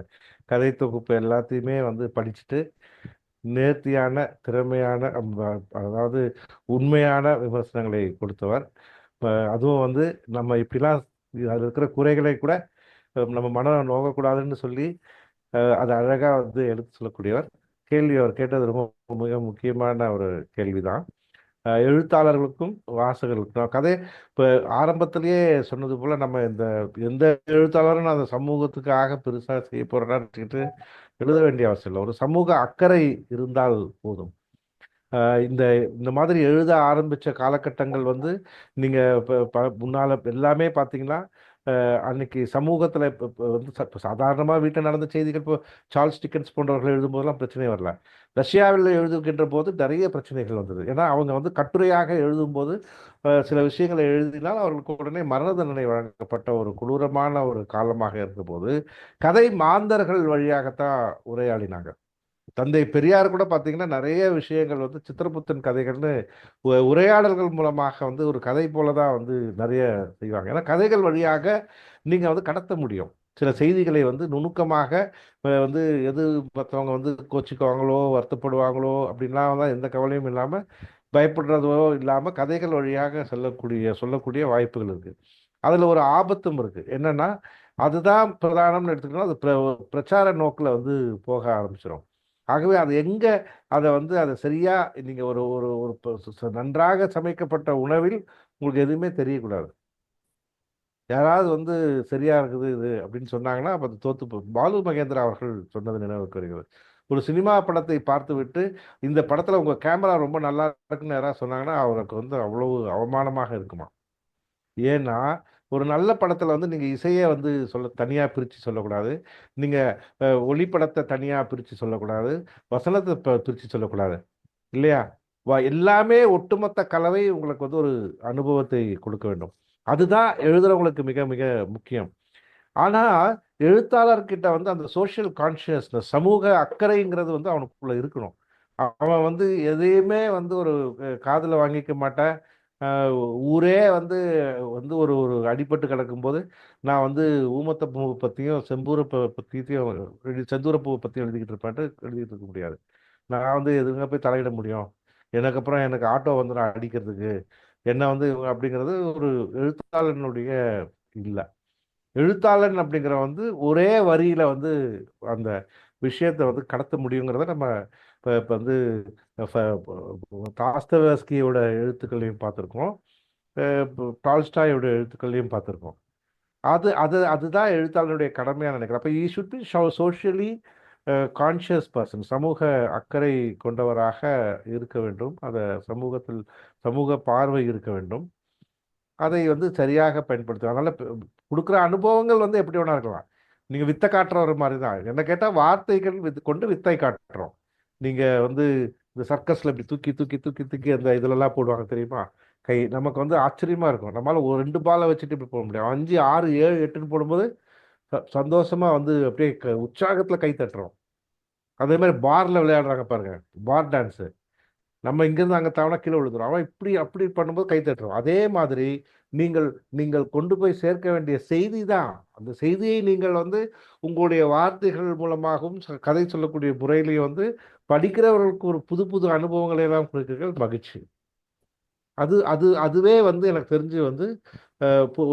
கதை தொகுப்பு எல்லாத்தையுமே வந்து படிச்சுட்டு நேர்த்தியான, திறமையான, அதாவது உண்மையான விமர்சனங்களை கொடுத்தவர். அதுவும் வந்து நம்ம இப்படிலாம் அதில் இருக்கிற குறைகளை கூட நம்ம மனம் நோகக்கூடாதுன்னு சொல்லி அதை அழகாக வந்து எடுத்து சொல்லக்கூடியவர். கேள்வி அவர் கேட்டது ரொம்ப மிக முக்கியமான ஒரு கேள்விதான். எழுத்தாளர்களுக்கும் வாசகர்களுக்கும் கதை இப்போ ஆரம்பத்திலேயே சொன்னது போல நம்ம எந்த எழுத்தாளரும் அந்த சமூகத்துக்காக பெருசாக செய்ய போறேன்னு எழுத வேண்டிய அவசியம் இல்லை. ஒரு சமூக அக்கறை இருந்தால் போதும். இந்த இந்த மாதிரி எழுத ஆரம்பித்த காலகட்டங்கள் வந்து நீங்கள் இப்போ முன்னால் எல்லாமே பார்த்தீங்கன்னா அன்னைக்கு சமூகத்தில் இப்போ வந்து சாதாரணமாக வீட்டில் நடந்த செய்திகள், இப்போ சார்ல்ஸ் டிக்கன்ஸ் போன்றவர்கள் எழுதும்போதெல்லாம் பிரச்சனை வரல. ரஷ்யாவில் எழுதுகின்ற போது நிறைய பிரச்சனைகள் வந்தது. ஏன்னா அவங்க வந்து கட்டுரையாக எழுதும்போது சில விஷயங்களை எழுதினால் அவர்களுக்கு உடனே மரண தண்டனை வழங்கப்பட்ட ஒரு கொடூரமான ஒரு காலமாக இருந்தபோது கதை மாந்தர்கள் வழியாகத்தான் உரையாடினாங்க. தந்தை பெரியார் கூட பார்த்தீங்கன்னா நிறைய விஷயங்கள் வந்து சித்திரப்புத்தன் கதைகள்னு உரையாடல்கள் மூலமாக வந்து ஒரு கதை போல தான் வந்து நிறைய செய்வாங்க. ஏன்னா கதைகள் வழியாக நீங்கள் வந்து கடத்த முடியும் சில செய்திகளை வந்து நுணுக்கமாக. வந்து எது மற்றவங்க வந்து கோச்சிக்குவாங்களோ, வருத்தப்படுவாங்களோ அப்படின்லாம் தான் எந்த கவலையும் இல்லாமல், பயப்படுறதோ இல்லாமல் கதைகள் வழியாக சொல்லக்கூடிய வாய்ப்புகள் இருக்குது. அதில் ஒரு ஆபத்தும் இருக்குது. என்னென்னா அதுதான் பிரதானம்னு எடுத்துக்கிட்டோம்னா அது பிரச்சார நோக்கில் வந்து போக ஆரம்பிச்சிடும். ஆகவே அது எங்கே அதை சரியாக நீங்கள் ஒரு ஒரு ஒரு நன்றாக சமைக்கப்பட்ட உணவில் உங்களுக்கு எதுவுமே தெரியக்கூடாது. யாராவது வந்து சரியா இருக்குது இது அப்படின்னு சொன்னாங்கன்னா அப்போ அது தோத்து பாலு மகேந்திரா அவர்கள் சொன்னது நினைவுக்கு வருகிறது. ஒரு சினிமா படத்தை பார்த்து விட்டு இந்த படத்தில் உங்கள் கேமரா ரொம்ப நல்லா இருக்குன்னு யாராவது சொன்னாங்கன்னா அவருக்கு வந்து அவ்வளவு அவமானமாக இருக்குமா. ஏன்னா ஒரு நல்ல படத்தில் வந்து நீங்கள் இசையை வந்து தனியாக பிரித்து சொல்லக்கூடாது, நீங்கள் ஒளிப்படத்தை தனியாக பிரித்து சொல்லக்கூடாது, வசனத்தை பிரித்து சொல்லக்கூடாது இல்லையா. எல்லாமே ஒட்டுமொத்த கலவை உங்களுக்கு வந்து ஒரு அனுபவத்தை கொடுக்க வேண்டும். அதுதான் எழுதுறவங்களுக்கு மிக மிக முக்கியம். ஆனால் எழுத்தாளர்கிட்ட வந்து அந்த சோஷியல் கான்ஷியஸ்னஸ், சமூக அக்கறைங்கிறது வந்து அவனுக்குள்ள இருக்கணும். அவன் வந்து எதையுமே வந்து ஒரு காதில் வாங்கிக்க மாட்டேன். ஊரே வந்து வந்து ஒரு ஒரு அடிபட்டு கிடக்கும்போது நான் வந்து ஊமத்தப்பூவை பற்றியும் செந்தூரப்பூவை பற்றியும் எழுதிக்கிட்டு இருப்பேன்ட்டு எழுதிக்கிட்டு இருக்க முடியாது. நான் வந்து எதுங்க போய் தலையிட முடியும், எனக்கு ஆட்டோ வந்து நான் அடிக்கிறதுக்கு என்ன வந்து இவங்க அப்படிங்கிறது ஒரு எழுத்தாளனுடைய இல்லை. எழுத்தாளன் அப்படிங்கிற வந்து ஒரே வரியில வந்து அந்த விஷயத்தை வந்து கடத்த முடியுங்கிறத நம்ம இப்போ வந்து தாஸ்தவஸ்கியோட எழுத்துக்களையும் பார்த்துருக்கோம், டால்ஸ்டாயோட எழுத்துக்களையும் பார்த்துருக்கோம். அதுதான் எழுத்தாளருடைய கடமையாக நினைக்கிறேன். அப்போ he should be socially conscious person, சமூக அக்கறை கொண்டவராக இருக்க வேண்டும். சமூக பார்வை இருக்க வேண்டும். அதை வந்து சரியாக பயன்படுத்தும். அதனால கொடுக்குற அனுபவங்கள் வந்து எப்படி வேணா இருக்கலாம். நீங்க வித்தை காட்டுற மாதிரி தான். என்ன கேட்டால் வார்த்தைகள் கொண்டு வித்தை காட்டுறோம். நீங்க வந்து இந்த சர்க்கஸ்ல இப்படி தூக்கி தூக்கி தூக்கி தூக்கி அந்த இதுலலாம் போடுவாங்க தெரியுமா? நமக்கு வந்து ஆச்சரியமா இருக்கும். நம்மளால ஒரு 2 பாலை வச்சுட்டு இப்படி போட முடியும். 5, 6, 7, 8ன்னு போடும்போது சந்தோஷமா வந்து அப்படியே உற்சாகத்துல கை தட்டுறோம். அதே மாதிரி பார்ல விளையாடுறாங்க பாருங்க, பார் டான்ஸு. நம்ம இங்கிருந்து அங்கே தவணை கீழே விழுதுறோம். அவன் இப்படி அப்படி பண்ணும்போது கை தட்டுறோம். அதே மாதிரி நீங்கள் நீங்கள் கொண்டு போய் சேர்க்க வேண்டிய செய்தி தான். அந்த செய்தியை நீங்கள் வந்து உங்களுடைய வார்த்தைகள் மூலமாகவும் கதை சொல்லக்கூடிய முறையிலையும் வந்து படிக்கிறவர்களுக்கு ஒரு புது புது அனுபவங்களை எல்லாம் கொடுக்கிறீர்கள். மகிழ்ச்சி. அதுவே வந்து எனக்கு தெரிஞ்சு வந்து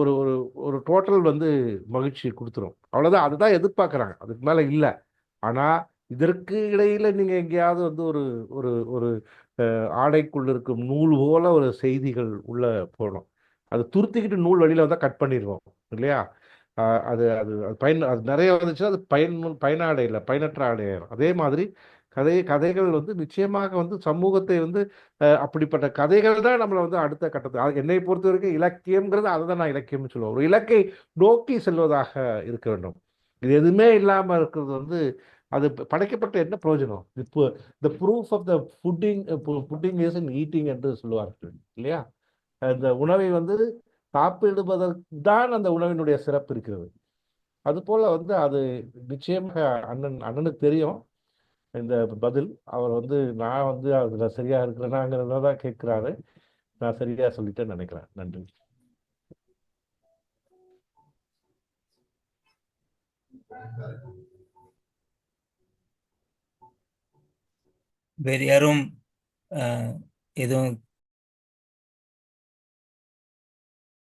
ஒரு ஒரு ஒரு டோட்டல் வந்து மகிழ்ச்சி கொடுத்துரும். அவ்வளோதான். அதுதான் எதிர்பார்க்குறாங்க, அதுக்கு மேலே இல்லை. ஆனால் இதற்கு இடையில நீங்கள் எங்கேயாவது வந்து ஒரு ஒரு ஒரு ஆடைக்குள்ள இருக்கும் நூல் போல ஒரு செய்திகள் உள்ள போகணும். அது துருத்திக்கிட்டு நூல் வழியில வந்தால் கட் பண்ணிடுவோம் இல்லையா? அது அது அது நிறைய வந்துச்சுன்னா அது பயனாடை இல்லை, பயனற்ற ஆடையாயிரும். அதே மாதிரி கதைகள் வந்து நிச்சயமாக வந்து சமூகத்தை வந்து அப்படிப்பட்ட கதைகள் தான் நம்மளை வந்து அடுத்த கட்டத்தை, என்னை பொறுத்த வரைக்கும் இலக்கியம்ங்கிறது அதை தான் நான் இலக்கியம்னு சொல்லுவேன். ஒரு இலக்கை நோக்கி செல்வதாக இருக்க வேண்டும். இது எதுவுமே இல்லாமல் இருக்கிறது வந்து அது படைக்கப்பட்ட என்ன பிரயோஜனம்? இப்போ the proof of the pudding is in eating என்று சொல்லுவார்கள் இல்லையா? அந்த உணவை வந்து சாப்பிடுவதற்கு தான் அந்த உணவினுடைய சிறப்பு இருக்கிறது. அதுபோல் வந்து அது நிச்சயமாக அண்ணனுக்கு தெரியும் இந்த பதில். அவர் வந்து நான் வந்து அதில் சரியா இருக்கிறேனாங்கிறத தான் கேட்குறாரு. நான் சரியா சொல்லிட்டேன்னு நினைக்கிறேன். நன்றி. வேறு யாரும் எதுவும்